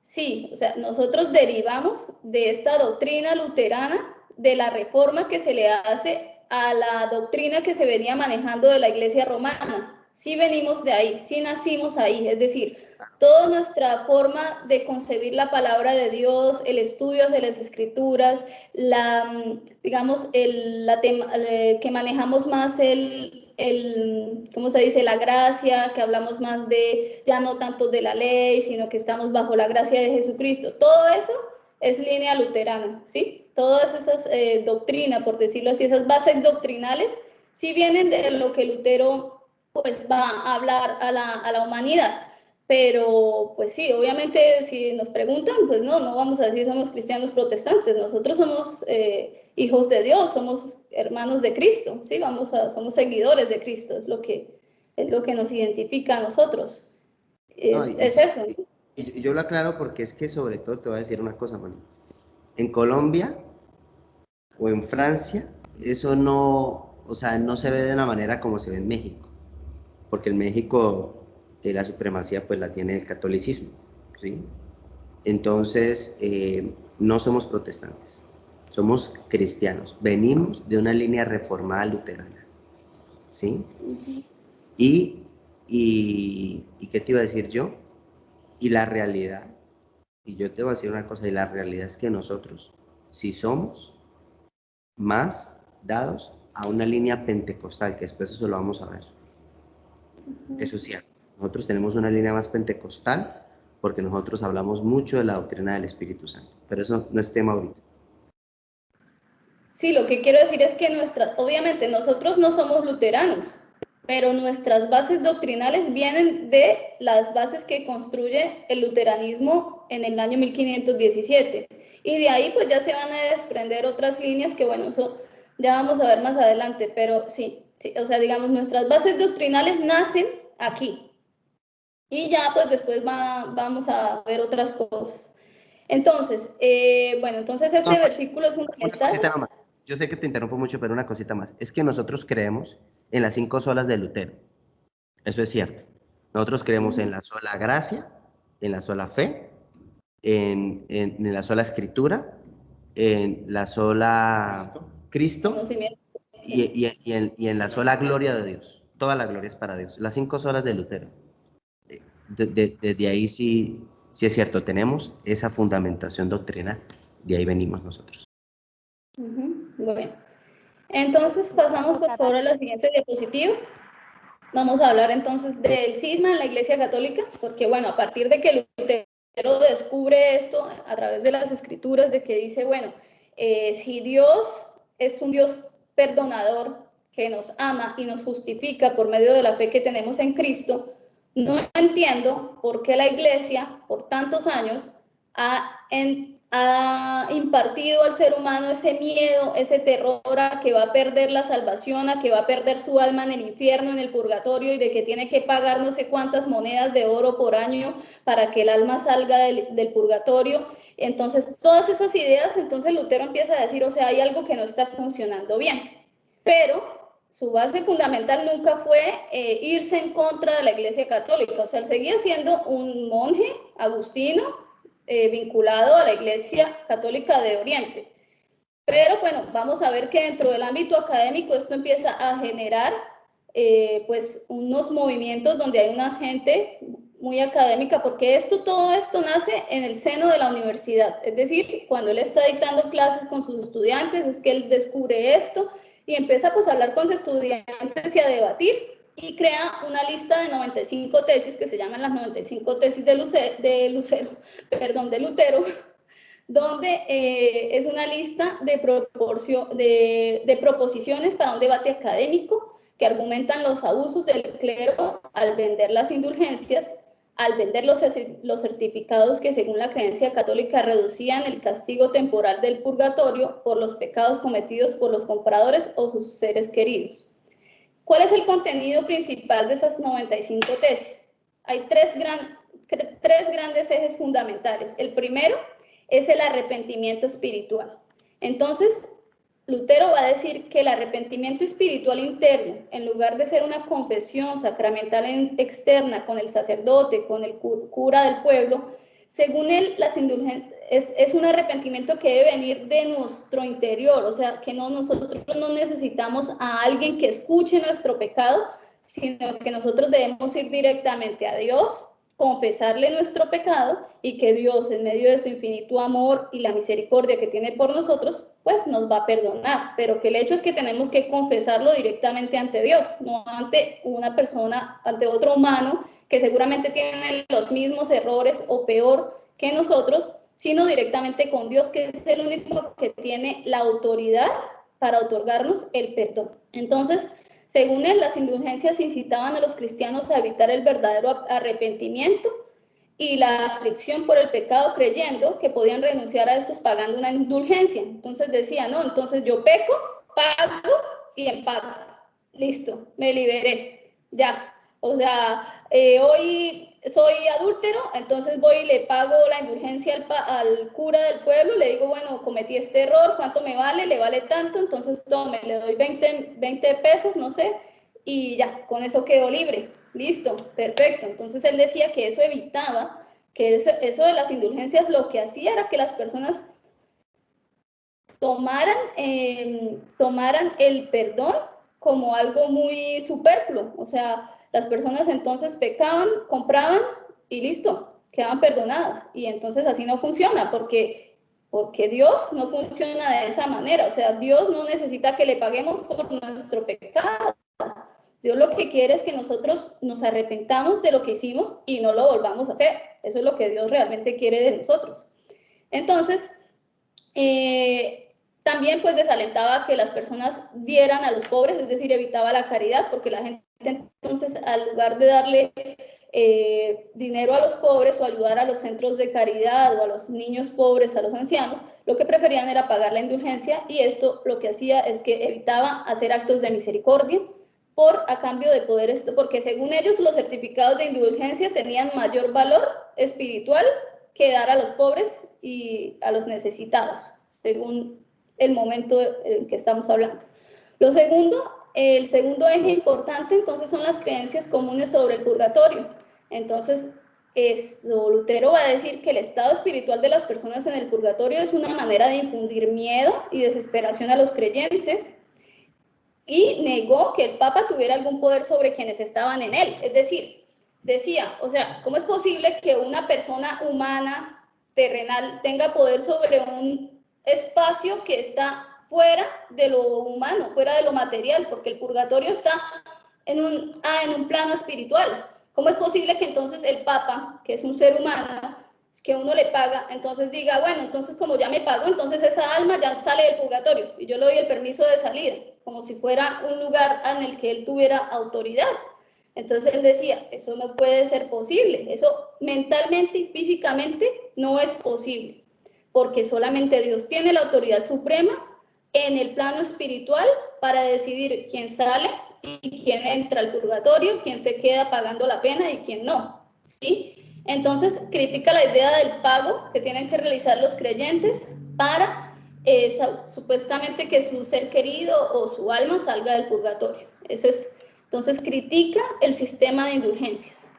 sí, o sea, nosotros derivamos de esta doctrina luterana, de la reforma que se le hace a la doctrina que se venía manejando de la Iglesia romana. Sí venimos de ahí, sí nacimos ahí, es decir, toda nuestra forma de concebir la palabra de Dios, el estudio de las escrituras, digamos, que manejamos más ¿cómo se dice? La gracia, que hablamos más de, ya no tanto de la ley, sino que estamos bajo la gracia de Jesucristo. Todo eso es línea luterana, ¿sí? Todas esas doctrinas, por decirlo así, esas bases doctrinales, sí vienen de lo que Lutero pues va a hablar a la humanidad. Pero, pues sí, obviamente si nos preguntan, pues no vamos a decir somos cristianos protestantes, nosotros somos hijos de Dios, somos hermanos de Cristo, ¿sí? Somos seguidores de Cristo, es lo que nos identifica a nosotros. Es eso. Y yo lo aclaro porque es que sobre todo te voy a decir una cosa, Manu. En Colombia o en Francia, eso no se ve de la manera como se ve en México, porque en México la supremacía pues la tiene el catolicismo, ¿sí? Entonces, no somos protestantes, somos cristianos, venimos de una línea reformada luterana, ¿sí? Y ¿qué te iba a decir yo? Y la realidad, y yo te voy a decir una cosa, y la realidad es que nosotros, si somos más dados a una línea pentecostal, que después eso lo vamos a ver, eso es cierto. Nosotros tenemos una línea más pentecostal porque nosotros hablamos mucho de la doctrina del Espíritu Santo, pero eso no es tema ahorita. Sí, lo que quiero decir es que obviamente nosotros no somos luteranos, pero nuestras bases doctrinales vienen de las bases que construye el luteranismo en el año 1517. Y de ahí pues ya se van a desprender otras líneas que bueno, eso ya vamos a ver más adelante, pero sí, o sea, digamos, nuestras bases doctrinales nacen aquí. Y ya pues después vamos a ver otras cosas. Entonces, entonces este versículo es fundamental. Una cosita más. Yo sé que te interrumpo mucho, pero una cosita más. Es que nosotros creemos en las 5 solas de Lutero. Eso es cierto. Nosotros creemos en la sola gracia, en la sola fe, en la sola escritura, en la sola Cristo y en la sola gloria de Dios. Toda la gloria es para Dios. Las 5 solas de Lutero. Desde ahí sí es cierto, tenemos esa fundamentación doctrinal. De ahí venimos nosotros. Bueno, entonces pasamos por favor a la siguiente diapositiva. Vamos a hablar entonces del cisma en la Iglesia Católica, porque bueno, a partir de que Lutero descubre esto a través de las escrituras, de que dice, bueno, si Dios es un Dios perdonador, que nos ama y nos justifica por medio de la fe que tenemos en Cristo, no entiendo por qué la Iglesia, por tantos años, ha impartido al ser humano ese miedo, ese terror a que va a perder la salvación, a que va a perder su alma en el infierno, en el purgatorio, y de que tiene que pagar no sé cuántas monedas de oro por año para que el alma salga del purgatorio. Entonces, todas esas ideas, entonces Lutero empieza a decir, o sea, hay algo que no está funcionando bien. Pero su base fundamental nunca fue irse en contra de la Iglesia Católica. O sea, él seguía siendo un monje agustino vinculado a la Iglesia Católica de Oriente. Pero bueno, vamos a ver que dentro del ámbito académico esto empieza a generar pues unos movimientos donde hay una gente muy académica, porque todo esto nace en el seno de la universidad. Es decir, cuando él está dictando clases con sus estudiantes, es que él descubre esto y empieza pues a hablar con sus estudiantes y a debatir, y crea una lista de 95 tesis que se llaman las 95 tesis de Lutero, donde es una lista de proposiciones para un debate académico que argumentan los abusos del clero al vender las indulgencias, al vender los certificados que según la creencia católica reducían el castigo temporal del purgatorio por los pecados cometidos por los compradores o sus seres queridos. ¿Cuál es el contenido principal de esas 95 tesis? Hay tres grandes ejes fundamentales. El primero es el arrepentimiento espiritual. Entonces, Lutero va a decir que el arrepentimiento espiritual interno, en lugar de ser una confesión sacramental externa con el sacerdote, con el cura del pueblo, según él, las indulgencias es un arrepentimiento que debe venir de nuestro interior, o sea, que nosotros no necesitamos a alguien que escuche nuestro pecado, sino que nosotros debemos ir directamente a Dios, confesarle nuestro pecado, y que Dios, en medio de su infinito amor y la misericordia que tiene por nosotros, pues nos va a perdonar. Pero que el hecho es que tenemos que confesarlo directamente ante Dios, no ante una persona, ante otro humano que seguramente tiene los mismos errores o peor que nosotros, sino directamente con Dios, que es el único que tiene la autoridad para otorgarnos el perdón. Entonces, según él, las indulgencias incitaban a los cristianos a evitar el verdadero arrepentimiento y la aflicción por el pecado, creyendo que podían renunciar a estos pagando una indulgencia. Entonces decía, no, entonces yo peco, pago y empato. Listo, me liberé, ya. O sea, hoy soy adúltero, entonces voy y le pago la indulgencia al cura del pueblo, le digo, bueno, cometí este error, ¿cuánto me vale? Le vale tanto, entonces tome, le doy 20 pesos, no sé, y ya, con eso quedo libre. Listo, perfecto. Entonces él decía que eso evitaba, que eso de las indulgencias lo que hacía era que las personas tomaran el perdón como algo muy superfluo. O sea, las personas entonces pecaban, compraban y listo, quedaban perdonadas. Y entonces así no funciona, porque Dios no funciona de esa manera. O sea, Dios no necesita que le paguemos por nuestro pecado. Dios lo que quiere es que nosotros nos arrepentamos de lo que hicimos y no lo volvamos a hacer. Eso es lo que Dios realmente quiere de nosotros. Entonces, también pues desalentaba que las personas dieran a los pobres, es decir, evitaba la caridad, porque la gente entonces, al lugar de darle dinero a los pobres o ayudar a los centros de caridad o a los niños pobres, a los ancianos, lo que preferían era pagar la indulgencia, y esto lo que hacía es que evitaba hacer actos de misericordia a cambio de poder esto, porque según ellos los certificados de indulgencia tenían mayor valor espiritual que dar a los pobres y a los necesitados, según el momento en que estamos hablando. El segundo eje importante entonces son las creencias comunes sobre el purgatorio. Entonces, Lutero va a decir que el estado espiritual de las personas en el purgatorio es una manera de infundir miedo y desesperación a los creyentes, y negó que el Papa tuviera algún poder sobre quienes estaban en él. Es decir, decía, o sea, ¿cómo es posible que una persona humana, terrenal, tenga poder sobre un espacio que está fuera de lo humano, fuera de lo material? Porque el purgatorio está en un plano espiritual. ¿Cómo es posible que entonces el Papa, que es un ser humano, que uno le paga, entonces diga, bueno, entonces como ya me pagó, entonces esa alma ya sale del purgatorio y yo le doy el permiso de salida, como si fuera un lugar en el que él tuviera autoridad. Entonces él decía, eso no puede ser posible, eso mentalmente y físicamente no es posible, porque solamente Dios tiene la autoridad suprema en el plano espiritual para decidir quién sale y quién entra al purgatorio, quién se queda pagando la pena y quién no, ¿sí? Entonces critica la idea del pago que tienen que realizar los creyentes para supuestamente que su ser querido o su alma salga del purgatorio. Entonces critica el sistema de indulgencias.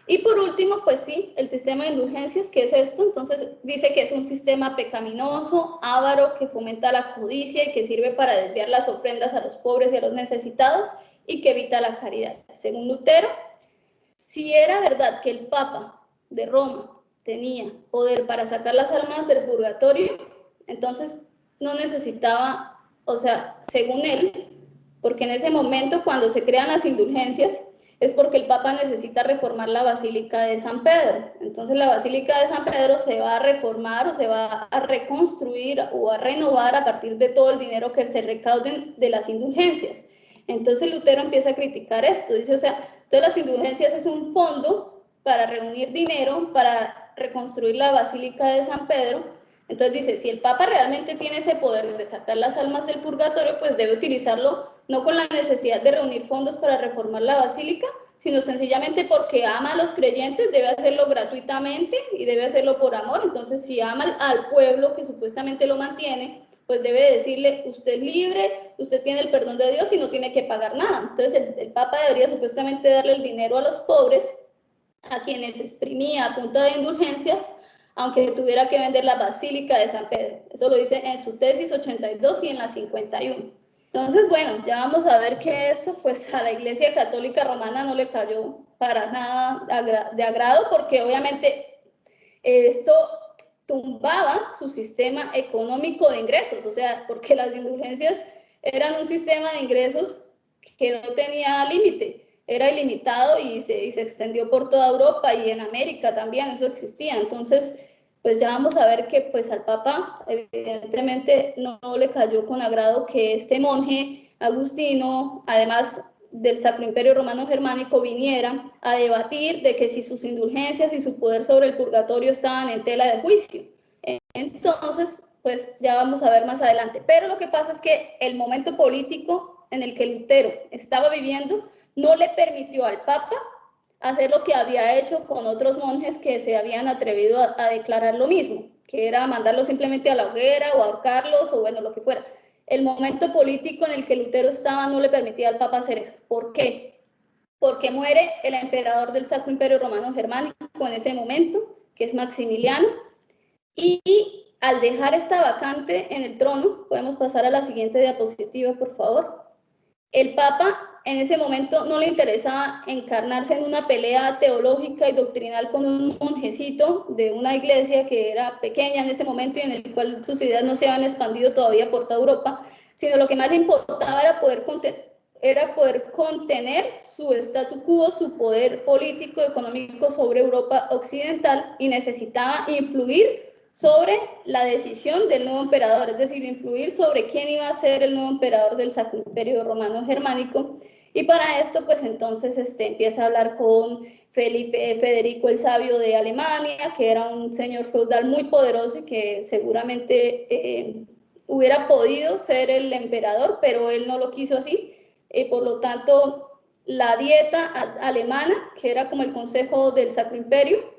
Y por último, pues sí, el sistema de indulgencias, ¿qué es esto? Entonces dice que es un sistema pecaminoso, avaro, que fomenta la codicia y que sirve para desviar las ofrendas a los pobres y a los necesitados y que evita la caridad. Según Lutero, si era verdad que el Papa de Roma tenía poder para sacar las almas del purgatorio, entonces no necesitaba, o sea, según él, porque en ese momento cuando se crean las indulgencias es porque el Papa necesita reformar la Basílica de San Pedro. Entonces la Basílica de San Pedro se va a reformar o se va a reconstruir o a renovar a partir de todo el dinero que se recauden de las indulgencias. Entonces Lutero empieza a criticar esto, dice, o sea, entonces las indulgencias es un fondo para reunir dinero para reconstruir la Basílica de San Pedro. Entonces dice, si el Papa realmente tiene ese poder de sacar las almas del purgatorio, pues debe utilizarlo no con la necesidad de reunir fondos para reformar la basílica, sino sencillamente porque ama a los creyentes, debe hacerlo gratuitamente y debe hacerlo por amor. Entonces, si ama al pueblo que supuestamente lo mantiene, pues debe decirle, usted es libre, usted tiene el perdón de Dios y no tiene que pagar nada. Entonces, el Papa debería supuestamente darle el dinero a los pobres, a quienes exprimía a punta de indulgencias, aunque tuviera que vender la Basílica de San Pedro. Eso lo dice en su tesis 82 y en la 51. Entonces, bueno, ya vamos a ver que esto pues a la Iglesia Católica Romana no le cayó para nada de agrado, porque obviamente esto tumbaba su sistema económico de ingresos, o sea, porque las indulgencias eran un sistema de ingresos que no tenía límite, era ilimitado y se extendió por toda Europa y en América también, eso existía. Entonces, pues ya vamos a ver que pues al Papa evidentemente no le cayó con agrado que este monje agustino, además del Sacro Imperio Romano Germánico, viniera a debatir de que si sus indulgencias y su poder sobre el purgatorio estaban en tela de juicio. Entonces, pues ya vamos a ver más adelante. Pero lo que pasa es que el momento político en el que Lutero estaba viviendo no le permitió al Papa hacer lo que había hecho con otros monjes que se habían atrevido a declarar lo mismo, que era mandarlos simplemente a la hoguera o ahorcarlos o bueno, lo que fuera. El momento político en el que Lutero estaba no le permitía al Papa hacer eso. ¿Por qué? Porque muere el emperador del Sacro Imperio Romano Germánico en ese momento, que es Maximiliano, y al dejar esta vacante en el trono, podemos pasar a la siguiente diapositiva, por favor. El Papa en ese momento no le interesaba encarnarse en una pelea teológica y doctrinal con un monjecito de una iglesia que era pequeña en ese momento y en el cual sus ideas no se habían expandido todavía por toda Europa, sino lo que más le importaba era poder contener su statu quo, su poder político, económico sobre Europa occidental, y necesitaba influir sobre la decisión del nuevo emperador, es decir, influir sobre quién iba a ser el nuevo emperador del Sacro Imperio Romano Germánico. Y para esto, pues entonces empieza a hablar con Federico el Sabio de Alemania, que era un señor feudal muy poderoso y que seguramente hubiera podido ser el emperador, pero él no lo quiso así. Por lo tanto, la dieta alemana, que era como el consejo del Sacro Imperio,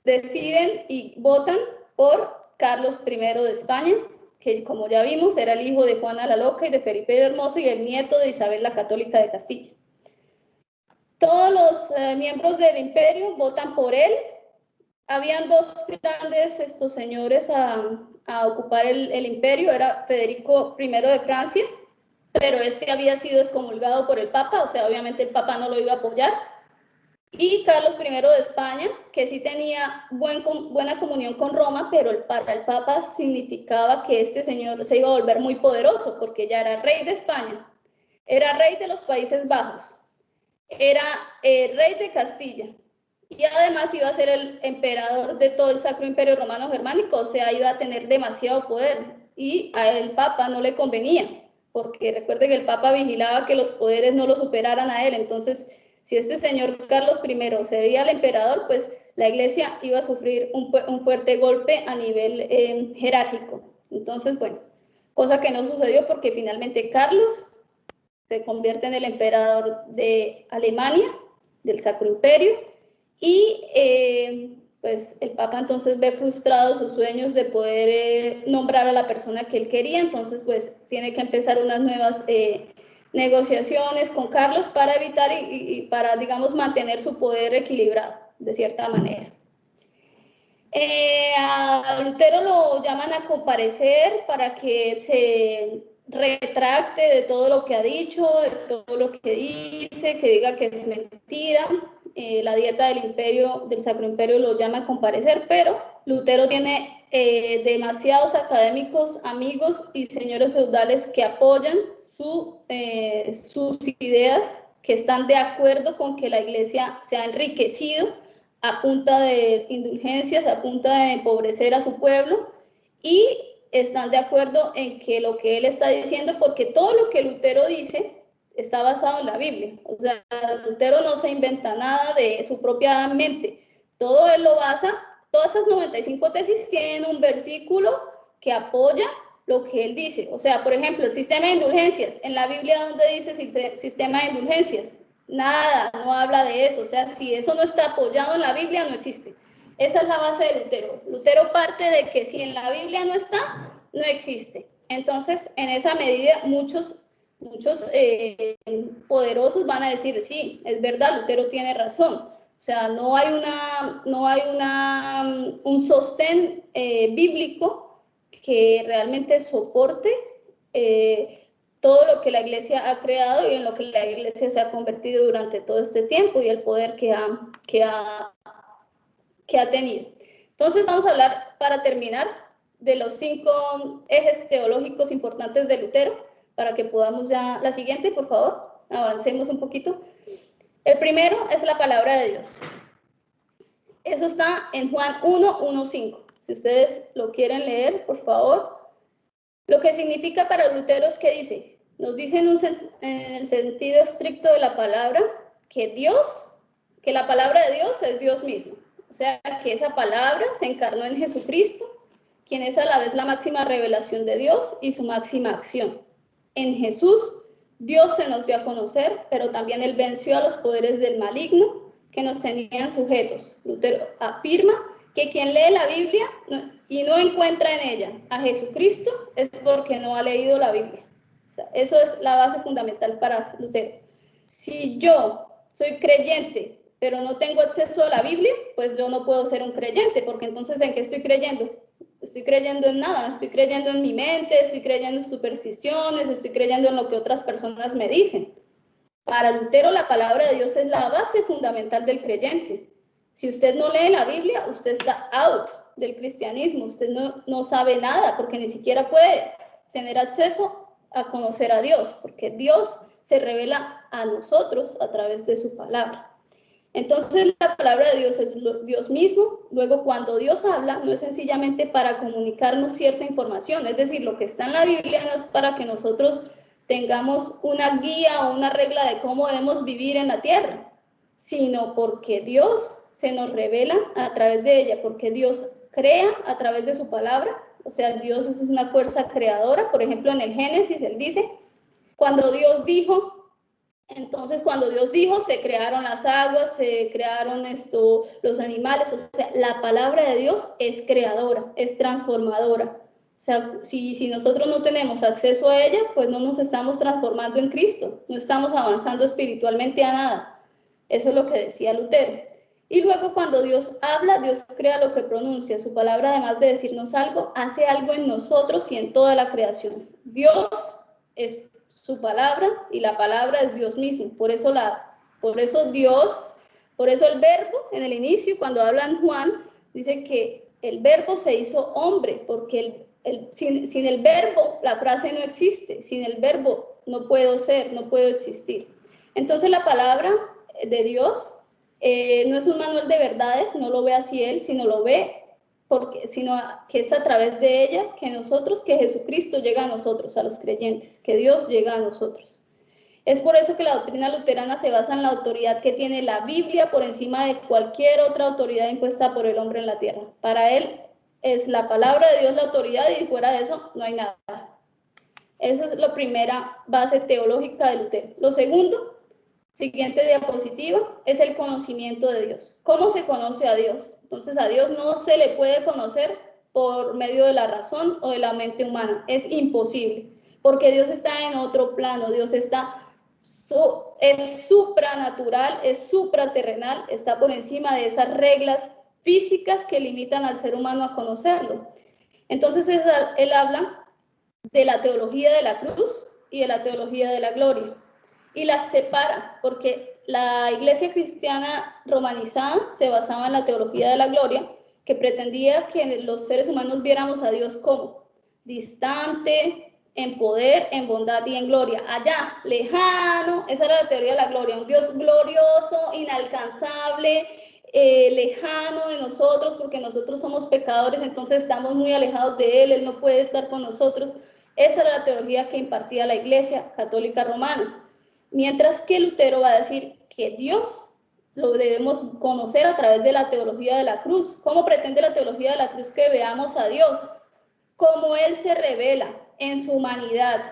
deciden y votan por Carlos I de España, que como ya vimos era el hijo de Juana la Loca y de Felipe el Hermoso y el nieto de Isabel la Católica de Castilla. Todos los miembros del imperio votan por él. Habían dos grandes señores a ocupar el imperio, era Federico I de Francia, pero este había sido excomulgado por el Papa, o sea, obviamente el Papa no lo iba a apoyar. Y Carlos I de España, que sí tenía buena comunión con Roma, pero para el Papa significaba que este señor se iba a volver muy poderoso, porque ya era rey de España, era rey de los Países Bajos, era rey de Castilla, y además iba a ser el emperador de todo el Sacro Imperio Romano Germánico, o sea, iba a tener demasiado poder, y a el Papa no le convenía, porque recuerde que el Papa vigilaba que los poderes no lo superaran a él. Entonces, si este señor Carlos I sería el emperador, pues la Iglesia iba a sufrir un fuerte golpe a nivel jerárquico. Entonces, bueno, cosa que no sucedió porque finalmente Carlos se convierte en el emperador de Alemania, del Sacro Imperio, y pues el Papa entonces ve frustrados sus sueños de poder nombrar a la persona que él quería. Entonces pues tiene que empezar unas nuevas negociaciones con Carlos para evitar y para, digamos, mantener su poder equilibrado de cierta manera. A Lutero lo llaman a comparecer para que se retracte de todo lo que ha dicho, de todo lo que dice, que diga que es mentira. La dieta del imperio, del Sacro Imperio, lo llama a comparecer, pero Lutero tiene demasiados académicos, amigos y señores feudales que apoyan sus ideas, que están de acuerdo con que la Iglesia se ha enriquecido a punta de indulgencias, a punta de empobrecer a su pueblo, y están de acuerdo en que lo que él está diciendo, porque todo lo que Lutero dice está basado en la Biblia. O sea, Lutero no se inventa nada de su propia mente, todo él lo basa, todas esas 95 tesis tienen un versículo que apoya lo que él dice. O sea, por ejemplo, el sistema de indulgencias, en la Biblia, ¿dónde dice sistema de indulgencias? Nada, no habla de eso. O sea, si eso no está apoyado en la Biblia, no existe. Esa es la base de Lutero. Lutero parte de que si en la Biblia no está, no existe. Entonces, en esa medida, muchos poderosos van a decir, sí, es verdad, Lutero tiene razón. O sea, no hay un sostén bíblico que realmente soporte todo lo que la Iglesia ha creado y en lo que la Iglesia se ha convertido durante todo este tiempo y el poder que ha tenido. Entonces vamos a hablar, para terminar, de los 5 ejes teológicos importantes de Lutero, para que podamos ya, la siguiente, por favor, avancemos un poquito. El primero es la palabra de Dios. Eso está en Juan 1:1-5. Si ustedes lo quieren leer, por favor. Lo que significa para Lutero es que dice, nos dice en el sentido estricto de la palabra, que la palabra de Dios es Dios mismo. O sea, que esa palabra se encarnó en Jesucristo, quien es a la vez la máxima revelación de Dios y su máxima acción. En Jesús, Dios se nos dio a conocer, pero también Él venció a los poderes del maligno que nos tenían sujetos. Lutero afirma que quien lee la Biblia y no encuentra en ella a Jesucristo es porque no ha leído la Biblia. O sea, eso es la base fundamental para Lutero. Si yo soy creyente, pero no tengo acceso a la Biblia, pues yo no puedo ser un creyente, porque entonces ¿en qué estoy creyendo? Estoy creyendo en nada, estoy creyendo en mi mente, estoy creyendo en supersticiones, estoy creyendo en lo que otras personas me dicen. Para Lutero la palabra de Dios es la base fundamental del creyente. Si usted no lee la Biblia, usted está out del cristianismo, usted no sabe nada, porque ni siquiera puede tener acceso a conocer a Dios, porque Dios se revela a nosotros a través de su palabra. Entonces la palabra de Dios es Dios mismo. Luego, cuando Dios habla, no es sencillamente para comunicarnos cierta información, es decir, lo que está en la Biblia no es para que nosotros tengamos una guía o una regla de cómo debemos vivir en la tierra, sino porque Dios se nos revela a través de ella, porque Dios crea a través de su palabra. O sea, Dios es una fuerza creadora. Por ejemplo, en el Génesis, Él dice, cuando Dios dijo, entonces cuando Dios dijo, se crearon las aguas, se crearon los animales. O sea, la palabra de Dios es creadora, es transformadora. O sea, si nosotros no tenemos acceso a ella, pues no nos estamos transformando en Cristo, no estamos avanzando espiritualmente a nada. Eso es lo que decía Lutero. Y luego cuando Dios habla, Dios crea lo que pronuncia. Su palabra, además de decirnos algo, hace algo en nosotros y en toda la creación. Dios es su palabra y la palabra es Dios mismo. Por eso el verbo en el inicio, cuando habla en Juan, dice que el verbo se hizo hombre, porque sin el verbo la frase no existe. Sin el verbo no puedo ser, no puedo existir. Entonces la palabra de Dios no es un manual de verdades, no lo ve así él, sino lo ve sino que es a través de ella que Jesucristo llega a nosotros, a los creyentes, que Dios llega a nosotros. Es por eso que la doctrina luterana se basa en la autoridad que tiene la Biblia por encima de cualquier otra autoridad impuesta por el hombre en la tierra. Para él es la palabra de Dios la autoridad y fuera de eso no hay nada. Esa es la primera base teológica de Lutero. Lo segundo, siguiente diapositiva, es el conocimiento de Dios. ¿Cómo se conoce a Dios? Entonces a Dios no se le puede conocer por medio de la razón o de la mente humana. Es imposible, porque Dios está en otro plano. Dios es supranatural, es supraterrenal, está por encima de esas reglas físicas que limitan al ser humano a conocerlo. Entonces él habla de la teología de la cruz y de la teología de la gloria, y las separa, porque la iglesia cristiana romanizada se basaba en la teología de la gloria, que pretendía que los seres humanos viéramos a Dios como distante, en poder, en bondad y en gloria, allá, lejano. Esa era la teoría de la gloria, un Dios glorioso, inalcanzable, lejano de nosotros, porque nosotros somos pecadores, entonces estamos muy alejados de Él, Él no puede estar con nosotros. Esa era la teología que impartía la Iglesia Católica Romana. Mientras que Lutero va a decir que Dios lo debemos conocer a través de la teología de la cruz. ¿Cómo pretende la teología de la cruz que veamos a Dios? Como Él se revela en su humanidad,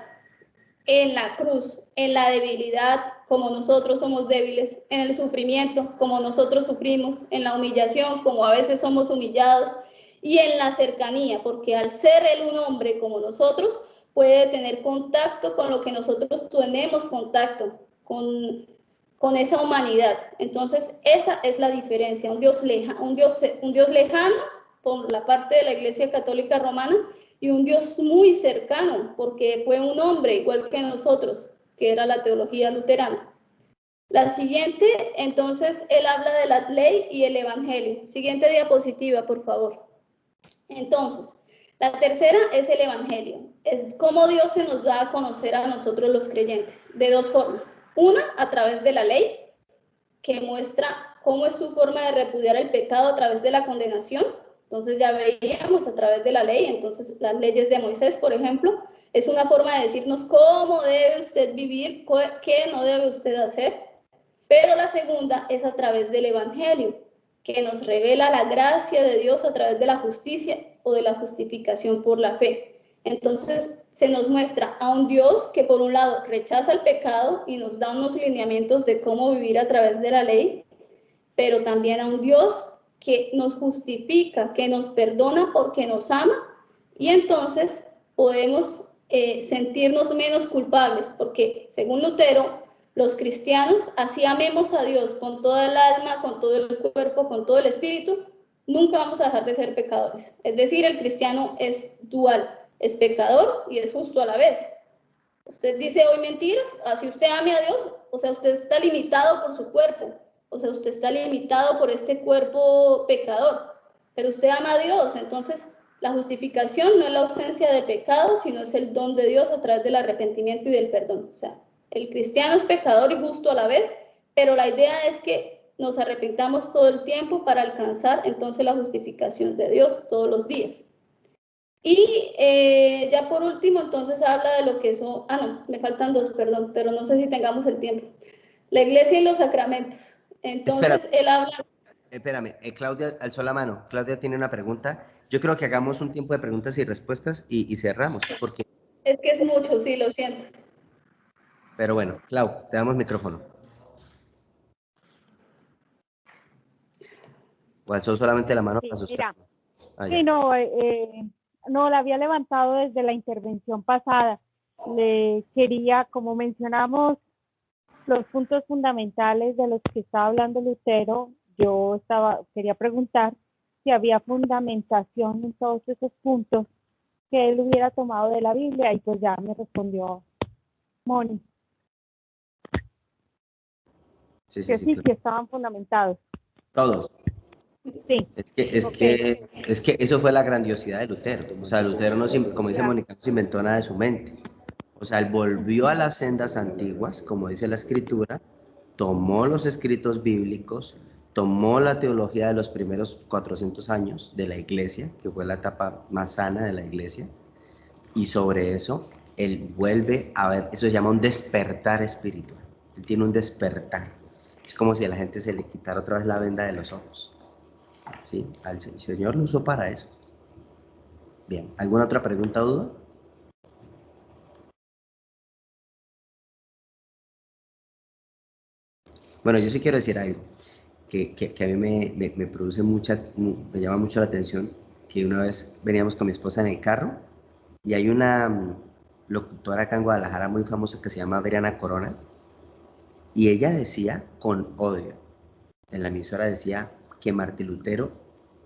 en la cruz, en la debilidad, como nosotros somos débiles, en el sufrimiento, como nosotros sufrimos, en la humillación, como a veces somos humillados, y en la cercanía, porque al ser Él un hombre como nosotros, puede tener contacto con lo que nosotros tenemos contacto, con esa humanidad. Entonces, esa es la diferencia, un Dios lejano por la parte de la Iglesia Católica Romana, y un Dios muy cercano, porque fue un hombre igual que nosotros, que era la teología luterana. La siguiente, entonces, él habla de la ley y el evangelio. Siguiente diapositiva, por favor. Entonces, la tercera es el evangelio. Es cómo Dios se nos da a conocer a nosotros los creyentes, de dos formas. Una, a través de la ley, que muestra cómo es su forma de repudiar el pecado a través de la condenación. Entonces ya veíamos a través de la ley, entonces las leyes de Moisés, por ejemplo, es una forma de decirnos cómo debe usted vivir, qué no debe usted hacer. Pero la segunda es a través del evangelio, que nos revela la gracia de Dios a través de la justicia o de la justificación por la fe. Entonces se nos muestra a un Dios que por un lado rechaza el pecado y nos da unos lineamientos de cómo vivir a través de la ley, pero también a un Dios que nos justifica, que nos perdona porque nos ama, y entonces podemos sentirnos menos culpables, porque según Lutero, los cristianos, así amemos a Dios con toda el alma, con todo el cuerpo, con todo el espíritu, nunca vamos a dejar de ser pecadores. Es decir, el cristiano es dual, es pecador y es justo a la vez. Usted dice hoy mentiras, así usted ame a Dios, o sea, usted está limitado por su cuerpo, o sea, usted está limitado por este cuerpo pecador, pero usted ama a Dios. Entonces la justificación no es la ausencia de pecado, sino es el don de Dios a través del arrepentimiento y del perdón. O sea, el cristiano es pecador y justo a la vez, pero la idea es que nos arrepentamos todo el tiempo para alcanzar entonces la justificación de Dios todos los días. Y ya por último, entonces habla de lo que eso... no, me faltan dos, perdón, pero no sé si tengamos el tiempo. La iglesia y los sacramentos. Entonces, él habla... Espérame, Claudia alzó la mano. Claudia tiene una pregunta. Yo creo que hagamos un tiempo de preguntas y respuestas y cerramos, porque... Es que es mucho, sí, lo siento. Pero bueno, Clau, te damos micrófono. ¿O alzó solamente la mano? Sí, para mira, sí, no, la había levantado desde la intervención pasada. Le quería, como mencionamos, los puntos fundamentales de los que estaba hablando Lutero, quería preguntar si había fundamentación en todos esos puntos que él hubiera tomado de la Biblia, y pues ya me respondió Moni. Sí, que estaban fundamentados. Todos. Sí. Es que eso fue la grandiosidad de Lutero. O sea, Lutero, no, como dice Mónica, no se inventó nada de su mente. O sea, él volvió a las sendas antiguas, como dice la Escritura, tomó los escritos bíblicos, tomó la teología de los primeros 400 años de la iglesia, que fue la etapa más sana de la iglesia, y sobre eso él vuelve a ver, eso se llama un despertar espiritual. Él tiene un despertar. Es como si a la gente se le quitara otra vez la venda de los ojos. ¿Sí? El Señor lo usó para eso. Bien, ¿alguna otra pregunta o duda? Bueno, yo sí quiero decir algo que a mí me produce me llama mucho la atención, que una vez veníamos con mi esposa en el carro y hay una locutora acá en Guadalajara muy famosa que se llama Adriana Corona, y ella decía con odio, en la emisora decía que Martín Lutero,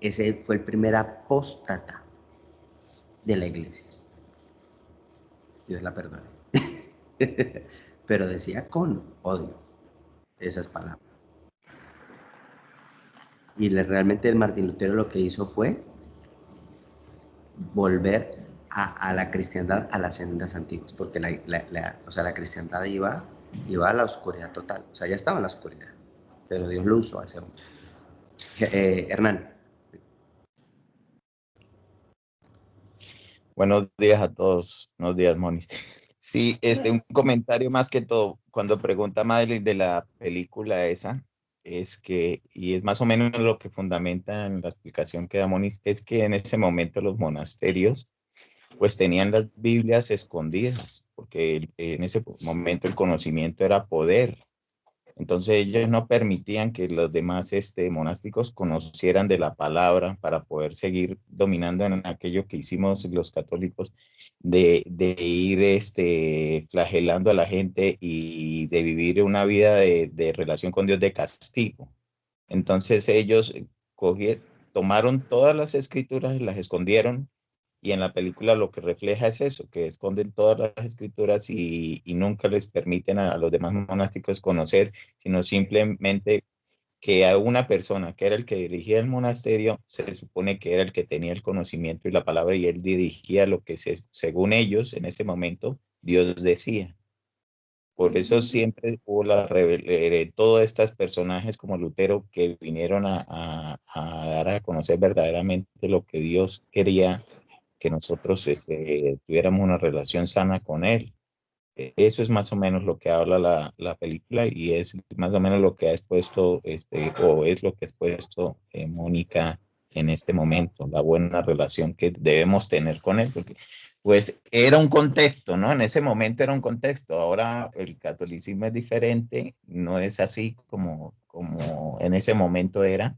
ese fue el primer apóstata de la iglesia. Dios la perdone. Pero decía con odio esas palabras. Y realmente el Martín Lutero lo que hizo fue volver a la cristiandad a las sendas antiguas, porque la cristiandad iba a la oscuridad total, o sea, ya estaba en la oscuridad, pero Dios lo usó a ese hombre. Hernán. Buenos días a todos, buenos días, Monis. Sí, un comentario más que todo, cuando pregunta Madeline de la película esa, es que, y es más o menos lo que fundamenta en la explicación que da Monis, es que en ese momento los monasterios pues tenían las Biblias escondidas, porque en ese momento el conocimiento era poder. Entonces ellos no permitían que los demás monásticos conocieran de la palabra para poder seguir dominando en aquello que hicimos los católicos de ir flagelando a la gente y de vivir una vida de relación con Dios de castigo. Entonces ellos tomaron todas las escrituras y las escondieron, y en la película lo que refleja es eso, que esconden todas las escrituras y nunca les permiten a los demás monásticos conocer, sino simplemente que a una persona que era el que dirigía el monasterio, se supone que era el que tenía el conocimiento y la palabra, y él dirigía lo que según ellos en ese momento Dios decía. Por eso siempre hubo todos estos personajes como Lutero que vinieron a dar a conocer verdaderamente lo que Dios quería, que nosotros tuviéramos una relación sana con él. Eso es más o menos lo que habla la película, y es más o menos lo que ha expuesto, o es lo que ha expuesto Mónica en este momento, la buena relación que debemos tener con él, porque pues era un contexto, ¿no? En ese momento era un contexto. Ahora el catolicismo es diferente, no es así como en ese momento era,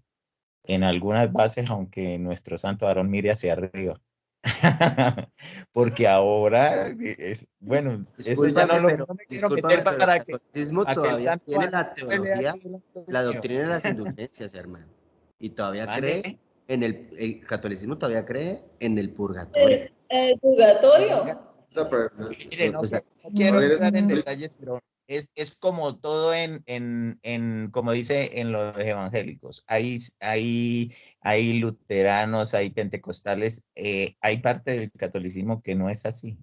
en algunas bases, aunque nuestro santo varón mire hacia arriba. Porque ahora bueno, eso ya no me quiero meter para que El catolicismo todavía tiene la teología, la doctrina de las niño. indulgencias, hermano, y todavía ¿Vale? cree el catolicismo todavía cree en el purgatorio. El purgatorio. Mire, no O sea, quiero entrar en detalles, pero es como todo como dice en los evangélicos. Hay luteranos, hay pentecostales, hay parte del catolicismo que no es así.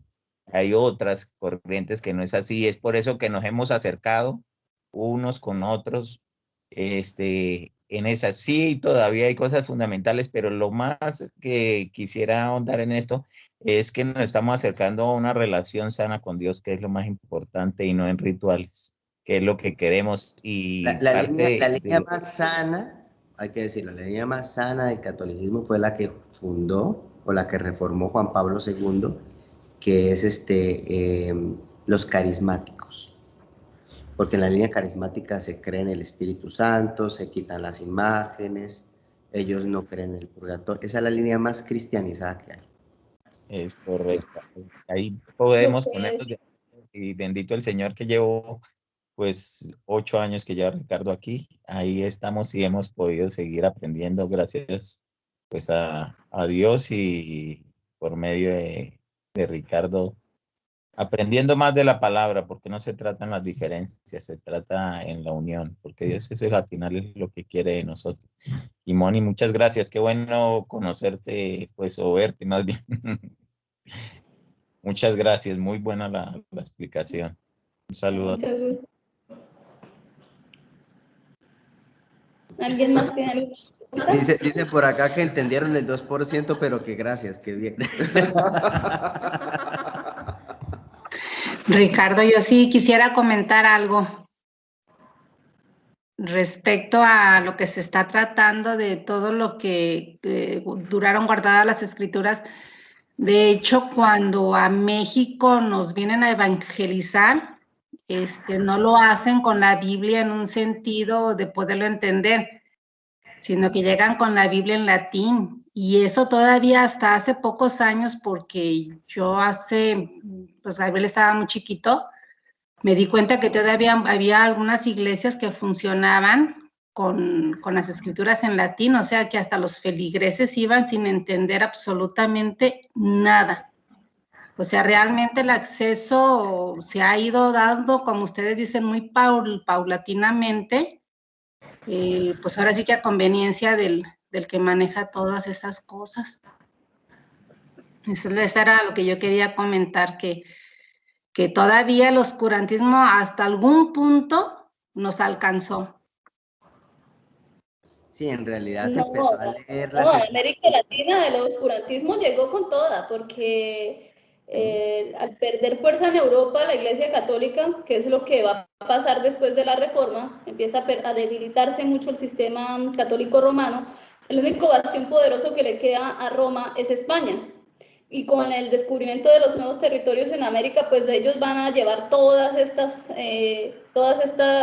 Hay otras corrientes que no es así. Es por eso que nos hemos acercado unos con otros, en esas. Sí, todavía hay cosas fundamentales, pero lo más que quisiera ahondar en esto es que nos estamos acercando a una relación sana con Dios, que es lo más importante, y no en rituales, que es lo que queremos. Y la línea más sana, hay que decirlo, la línea más sana del catolicismo fue la que fundó o la que reformó Juan Pablo II, que es los carismáticos. Porque en la línea carismática se cree en el Espíritu Santo, se quitan las imágenes, ellos no creen en el purgatorio. Esa es la línea más cristianizada que hay. Es correcto. Ahí podemos ponernos de acuerdo, y bendito el Señor que llevo pues 8 años que lleva Ricardo aquí. Ahí estamos y hemos podido seguir aprendiendo gracias pues a Dios, y por medio de Ricardo, aprendiendo más de la palabra, porque no se trata en las diferencias, se trata en la unión, porque Dios, eso es al final es lo que quiere de nosotros. Y Moni, muchas gracias, qué bueno conocerte, pues, o verte más bien. Muchas gracias, muy buena la explicación. Un saludo. Muchas gracias. ¿Alguien más tiene alguna pregunta? Dice por acá que entendieron el 2%, pero que gracias, que bien. Ricardo, yo sí quisiera comentar algo respecto a lo que se está tratando de todo lo que duraron guardadas las escrituras. De hecho, cuando a México nos vienen a evangelizar, no lo hacen con la Biblia en un sentido de poderlo entender, sino que llegan con la Biblia en latín. Y eso todavía hasta hace pocos años, porque yo pues Gabriel estaba muy chiquito, me di cuenta que todavía había algunas iglesias que funcionaban con las escrituras en latín, o sea que hasta los feligreses iban sin entender absolutamente nada. O sea, realmente el acceso se ha ido dando, como ustedes dicen, muy paulatinamente, pues ahora sí que a conveniencia del que maneja todas esas cosas. Eso era lo que yo quería comentar, que todavía el oscurantismo hasta algún punto nos alcanzó. Sí, en realidad se empezó a leer No, América Latina el oscurantismo llegó con toda, porque al perder fuerza en Europa, la Iglesia Católica, que es lo que va a pasar después de la Reforma, empieza a debilitarse mucho el sistema católico romano. El único bastión poderoso que le queda a Roma es España. Y con el descubrimiento de los nuevos territorios en América, pues ellos van a llevar todas este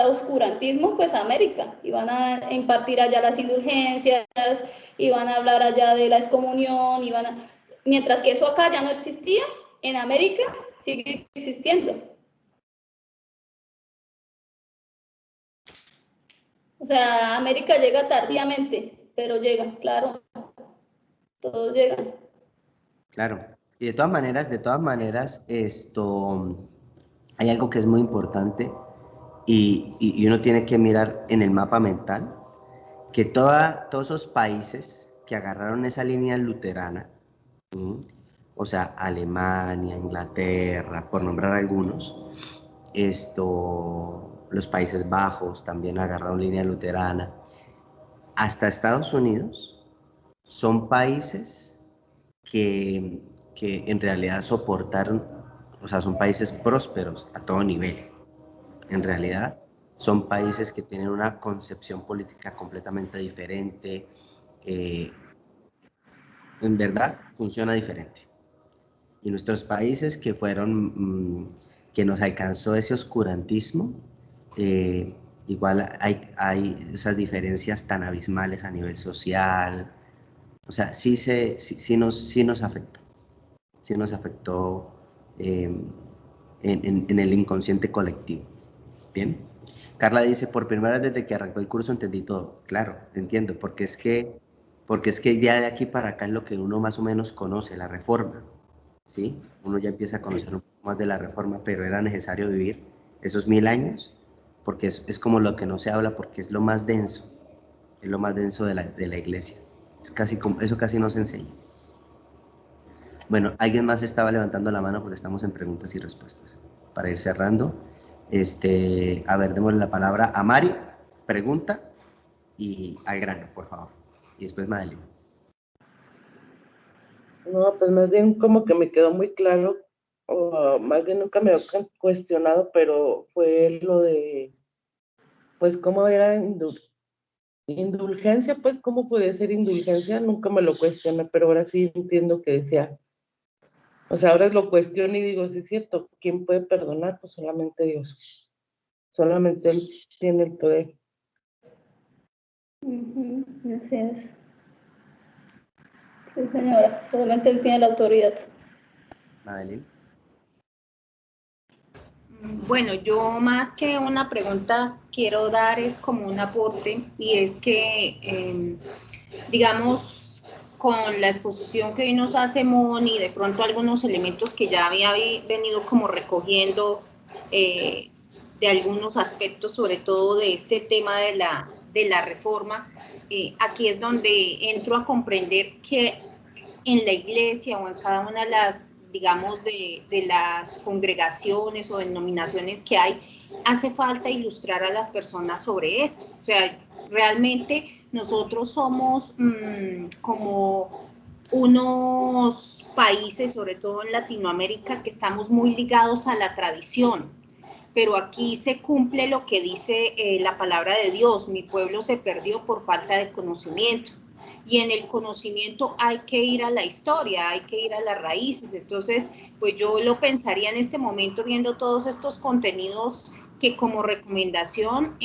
oscurantismo pues a América, y van a impartir allá las indulgencias, y van a hablar allá de la excomunión, mientras que eso acá ya no existía, en América sigue existiendo. O sea, América llega tardíamente, pero llega, claro, todos llegan. Claro, y de todas maneras, hay algo que es muy importante y uno tiene que mirar en el mapa mental que todos esos países que agarraron esa línea luterana, o sea, Alemania, Inglaterra, por nombrar algunos, los Países Bajos también agarraron línea luterana, hasta Estados Unidos, son países que en realidad soportaron, o sea, son países prósperos a todo nivel. En realidad, son países que tienen una concepción política completamente diferente. En verdad, funciona diferente. Y nuestros países que que nos alcanzó ese oscurantismo, igual hay esas diferencias tan abismales a nivel social. O sea, sí nos afectó. Sí nos afectó en el inconsciente colectivo. Bien. Carla dice, por primera vez desde que arrancó el curso entendí todo. Claro, entiendo, porque es que ya de aquí para acá es lo que uno más o menos conoce, la Reforma. ¿Sí? Uno ya empieza a conocer un poco más de la Reforma, pero era necesario vivir esos 1000 años, porque es como lo que no se habla, porque es lo más denso de la iglesia. Eso casi no se enseña. Bueno, alguien más estaba levantando la mano porque estamos en preguntas y respuestas. Para ir cerrando, a ver, démosle la palabra a Mari, pregunta y al grano, por favor. Y después Madeline. No, pues más bien como que me quedó muy claro, o más bien nunca me había cuestionado, pero fue lo de, pues cómo era indulgencia, pues cómo podía ser indulgencia, nunca me lo cuestioné, pero ahora sí entiendo que decía, o sea, ahora lo cuestiono y digo, sí es cierto, ¿quién puede perdonar? Pues solamente Dios, solamente Él tiene el poder. Así es. Sí, señora, solamente Él tiene la autoridad. Madeline. Bueno, yo más que una pregunta quiero dar es como un aporte, y es que, digamos, con la exposición que hoy nos hace Moni, de pronto algunos elementos que ya había venido como recogiendo de algunos aspectos, sobre todo de este tema de la reforma, aquí es donde entro a comprender que en la iglesia o en cada una de las, digamos, de las congregaciones o denominaciones que hay, hace falta ilustrar a las personas sobre esto. O sea, realmente nosotros somos como unos países, sobre todo en Latinoamérica, que estamos muy ligados a la tradición, pero aquí se cumple lo que dice la palabra de Dios: mi pueblo se perdió por falta de conocimiento. Y en el conocimiento hay que ir a la historia, hay que ir a las raíces. Entonces, pues yo lo pensaría en este momento, viendo todos estos contenidos, que como recomendación,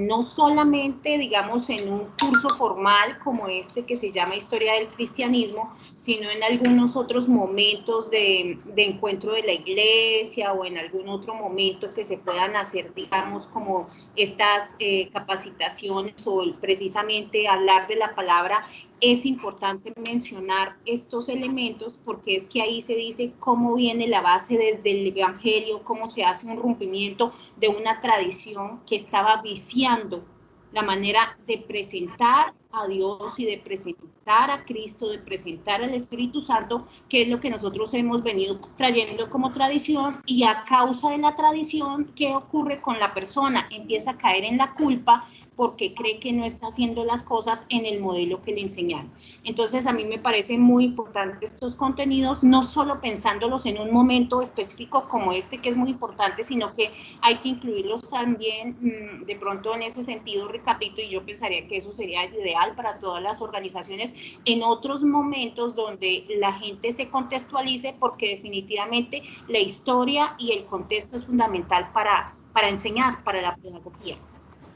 no solamente, digamos, en un curso formal como este que se llama Historia del Cristianismo, sino en algunos otros momentos de encuentro de la iglesia, o en algún otro momento que se puedan hacer, digamos, como estas capacitaciones, o precisamente hablar de la palabra. Es importante mencionar estos elementos, porque es que ahí se dice cómo viene la base desde el Evangelio, cómo se hace un rompimiento de una tradición que estaba viciando la manera de presentar a Dios y de presentar a Cristo, de presentar al Espíritu Santo, que es lo que nosotros hemos venido trayendo como tradición. Y a causa de la tradición, ¿qué ocurre con la persona? Empieza a caer en la culpa, porque cree que no está haciendo las cosas en el modelo que le enseñaron. Entonces, a mí me parece muy importante estos contenidos, no solo pensándolos en un momento específico como este, que es muy importante, sino que hay que incluirlos también, de pronto en ese sentido, Ricardito, y yo pensaría que eso sería ideal para todas las organizaciones, en otros momentos donde la gente se contextualice, porque definitivamente la historia y el contexto es fundamental para enseñar, para la pedagogía.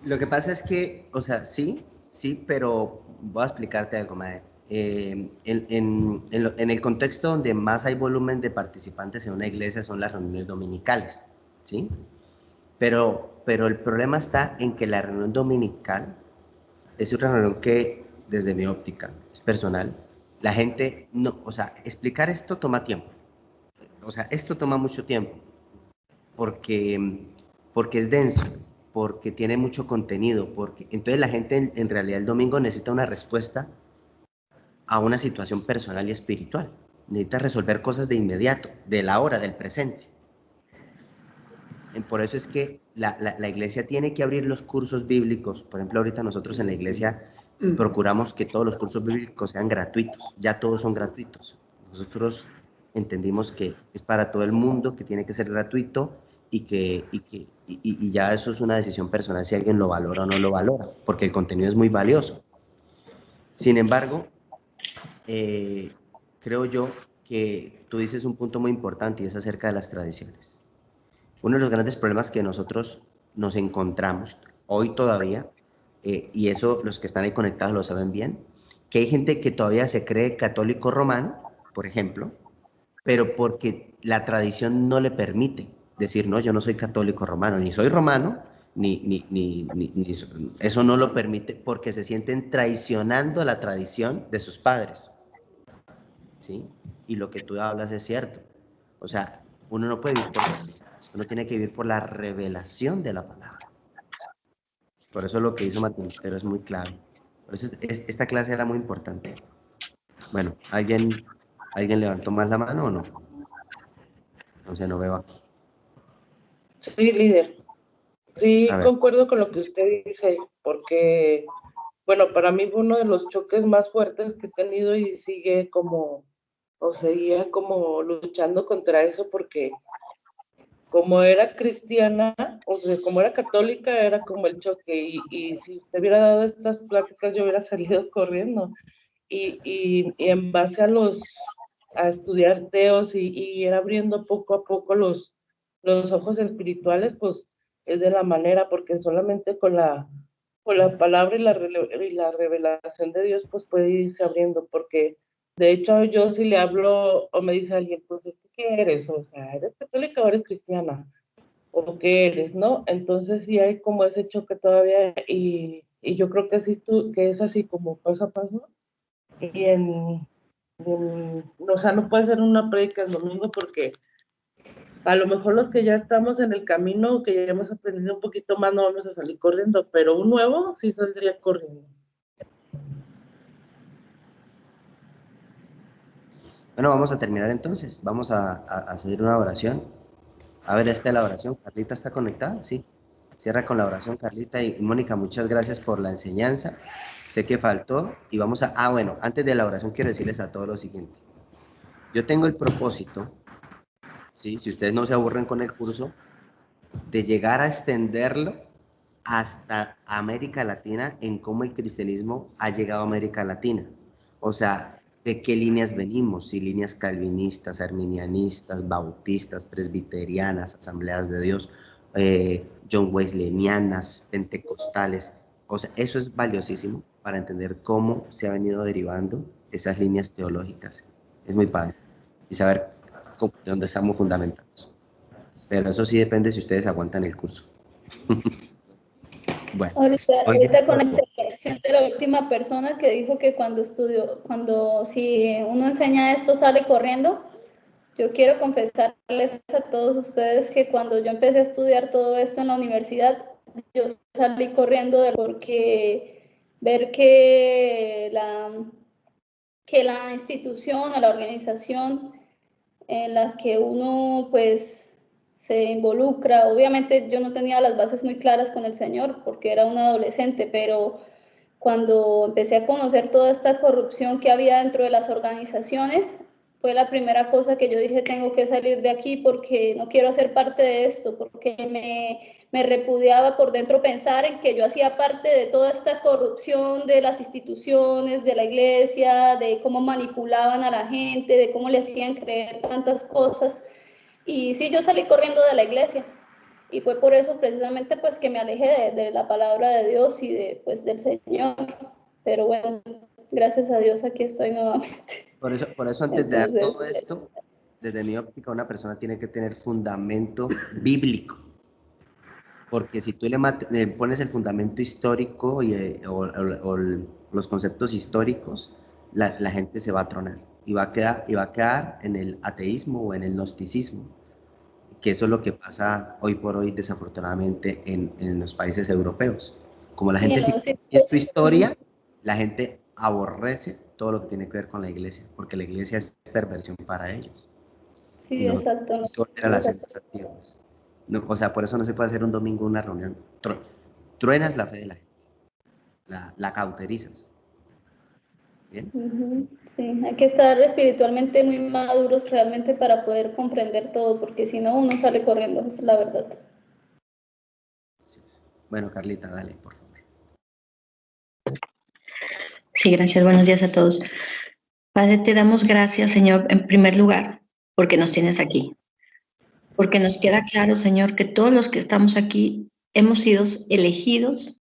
Lo que pasa es que, o sea, sí, pero voy a explicarte algo, Mae. En el contexto donde más hay volumen de participantes en una iglesia son las reuniones dominicales, ¿sí? Pero el problema está en que la reunión dominical es una reunión que, desde mi óptica, es personal. La gente no, o sea, explicar esto toma tiempo. O sea, esto toma mucho tiempo porque es denso, porque tiene mucho contenido, porque entonces la gente en realidad el domingo necesita una respuesta a una situación personal y espiritual. Necesita resolver cosas de inmediato, de la hora, del presente. Por eso es que la iglesia tiene que abrir los cursos bíblicos. Por ejemplo, ahorita nosotros en la iglesia procuramos que todos los cursos bíblicos sean gratuitos. Ya todos son gratuitos. Nosotros entendimos que es para todo el mundo, que tiene que ser gratuito, y ya eso es una decisión personal si alguien lo valora o no lo valora, porque el contenido es muy valioso. Sin embargo, creo yo que tú dices un punto muy importante, y es acerca de las tradiciones. Uno de los grandes problemas que nosotros nos encontramos hoy todavía, y eso los que están ahí conectados lo saben bien, que hay gente que todavía se cree católico romano, por ejemplo, pero porque la tradición no le permite decir: no, yo no soy católico romano, ni soy romano, ni eso no lo permite, porque se sienten traicionando la tradición de sus padres, ¿sí? Y lo que tú hablas es cierto. O sea, uno no puede vivir por tradiciones, uno tiene que vivir por la revelación de la palabra. Por eso lo que hizo Martín Lutero es muy clave. Por eso esta clase era muy importante. Bueno, ¿alguien levantó más la mano o no? No sé, no veo aquí. Sí, líder. Sí, concuerdo con lo que usted dice, porque, bueno, para mí fue uno de los choques más fuertes que he tenido, y seguía como luchando contra eso, porque como era cristiana, o sea, como era católica, era como el choque, y si usted hubiera dado estas pláticas, yo hubiera salido corriendo, y en base a estudiar teos y ir abriendo poco a poco los ojos espirituales, pues es de la manera, porque solamente con la palabra y la revelación de Dios, pues puede irse abriendo, porque de hecho yo si le hablo o me dice alguien, pues ¿qué eres? O sea, ¿eres católica o eres cristiana? ¿O qué eres? ¿No? Entonces sí hay como ese choque todavía, y yo creo que que es así como paso a paso, y o sea, no puede ser una prédica el domingo, porque a lo mejor los que ya estamos en el camino, que ya hemos aprendido un poquito más, no vamos a salir corriendo, pero un nuevo sí saldría corriendo. Bueno, vamos a terminar entonces. Vamos a hacer una oración. A ver, esta es la oración. ¿Carlita está conectada? Sí. Cierra con la oración, Carlita. Y Mónica, muchas gracias por la enseñanza. Sé que faltó y vamos a... Ah, bueno, antes de la oración quiero decirles a todos lo siguiente. Yo tengo el propósito, ¿sí? Si ustedes no se aburren con el curso, de llegar a extenderlo hasta América Latina en cómo el cristianismo ha llegado a América Latina. O sea, de qué líneas venimos, si líneas calvinistas, arminianistas, bautistas, presbiterianas, asambleas de Dios, John Wesleyanianas, pentecostales. O sea, eso es valiosísimo para entender cómo se ha venido derivando esas líneas teológicas. Es muy padre. Y saber de dónde estamos fundamentados. Pero eso sí depende si ustedes aguantan el curso. Bueno, ahorita con la intervención de la última persona que dijo que si uno enseña esto sale corriendo, yo quiero confesarles a todos ustedes que cuando yo empecé a estudiar todo esto en la universidad, yo salí corriendo porque ver que la institución o la organización en la que uno pues se involucra. Obviamente yo no tenía las bases muy claras con el Señor porque era una adolescente, pero cuando empecé a conocer toda esta corrupción que había dentro de las organizaciones, fue la primera cosa que yo dije, tengo que salir de aquí porque no quiero hacer parte de esto, porque me repudiaba por dentro pensar en que yo hacía parte de toda esta corrupción de las instituciones, de la iglesia, de cómo manipulaban a la gente, de cómo le hacían creer tantas cosas. Y sí, yo salí corriendo de la iglesia. Y fue por eso precisamente pues que me alejé de la palabra de Dios y del Señor. Pero bueno, gracias a Dios aquí estoy nuevamente. Por eso antes de dar todo esto, desde mi óptica, una persona tiene que tener fundamento bíblico. Porque si tú le pones el fundamento histórico o los conceptos históricos, la gente se va a tronar y va a quedar en el ateísmo o en el gnosticismo, que eso es lo que pasa hoy por hoy desafortunadamente en los países europeos. Como la gente sigue su historia, la gente aborrece todo lo que tiene que ver con la iglesia, porque la iglesia es perversión para ellos. Sí, exacto. Eran las sendas antiguas. No, o sea, por eso no se puede hacer un domingo una reunión. Truenas la fe de la gente, la cauterizas. ¿Bien? Sí, hay que estar espiritualmente muy maduros realmente para poder comprender todo, porque si no, uno sale corriendo, esa es la verdad. Sí. Bueno, Carlita, dale, por favor. Sí, gracias. Buenos días a todos. Padre, te damos gracias, Señor, en primer lugar, porque nos tienes aquí. Porque nos queda claro, Señor, que todos los que estamos aquí hemos sido elegidos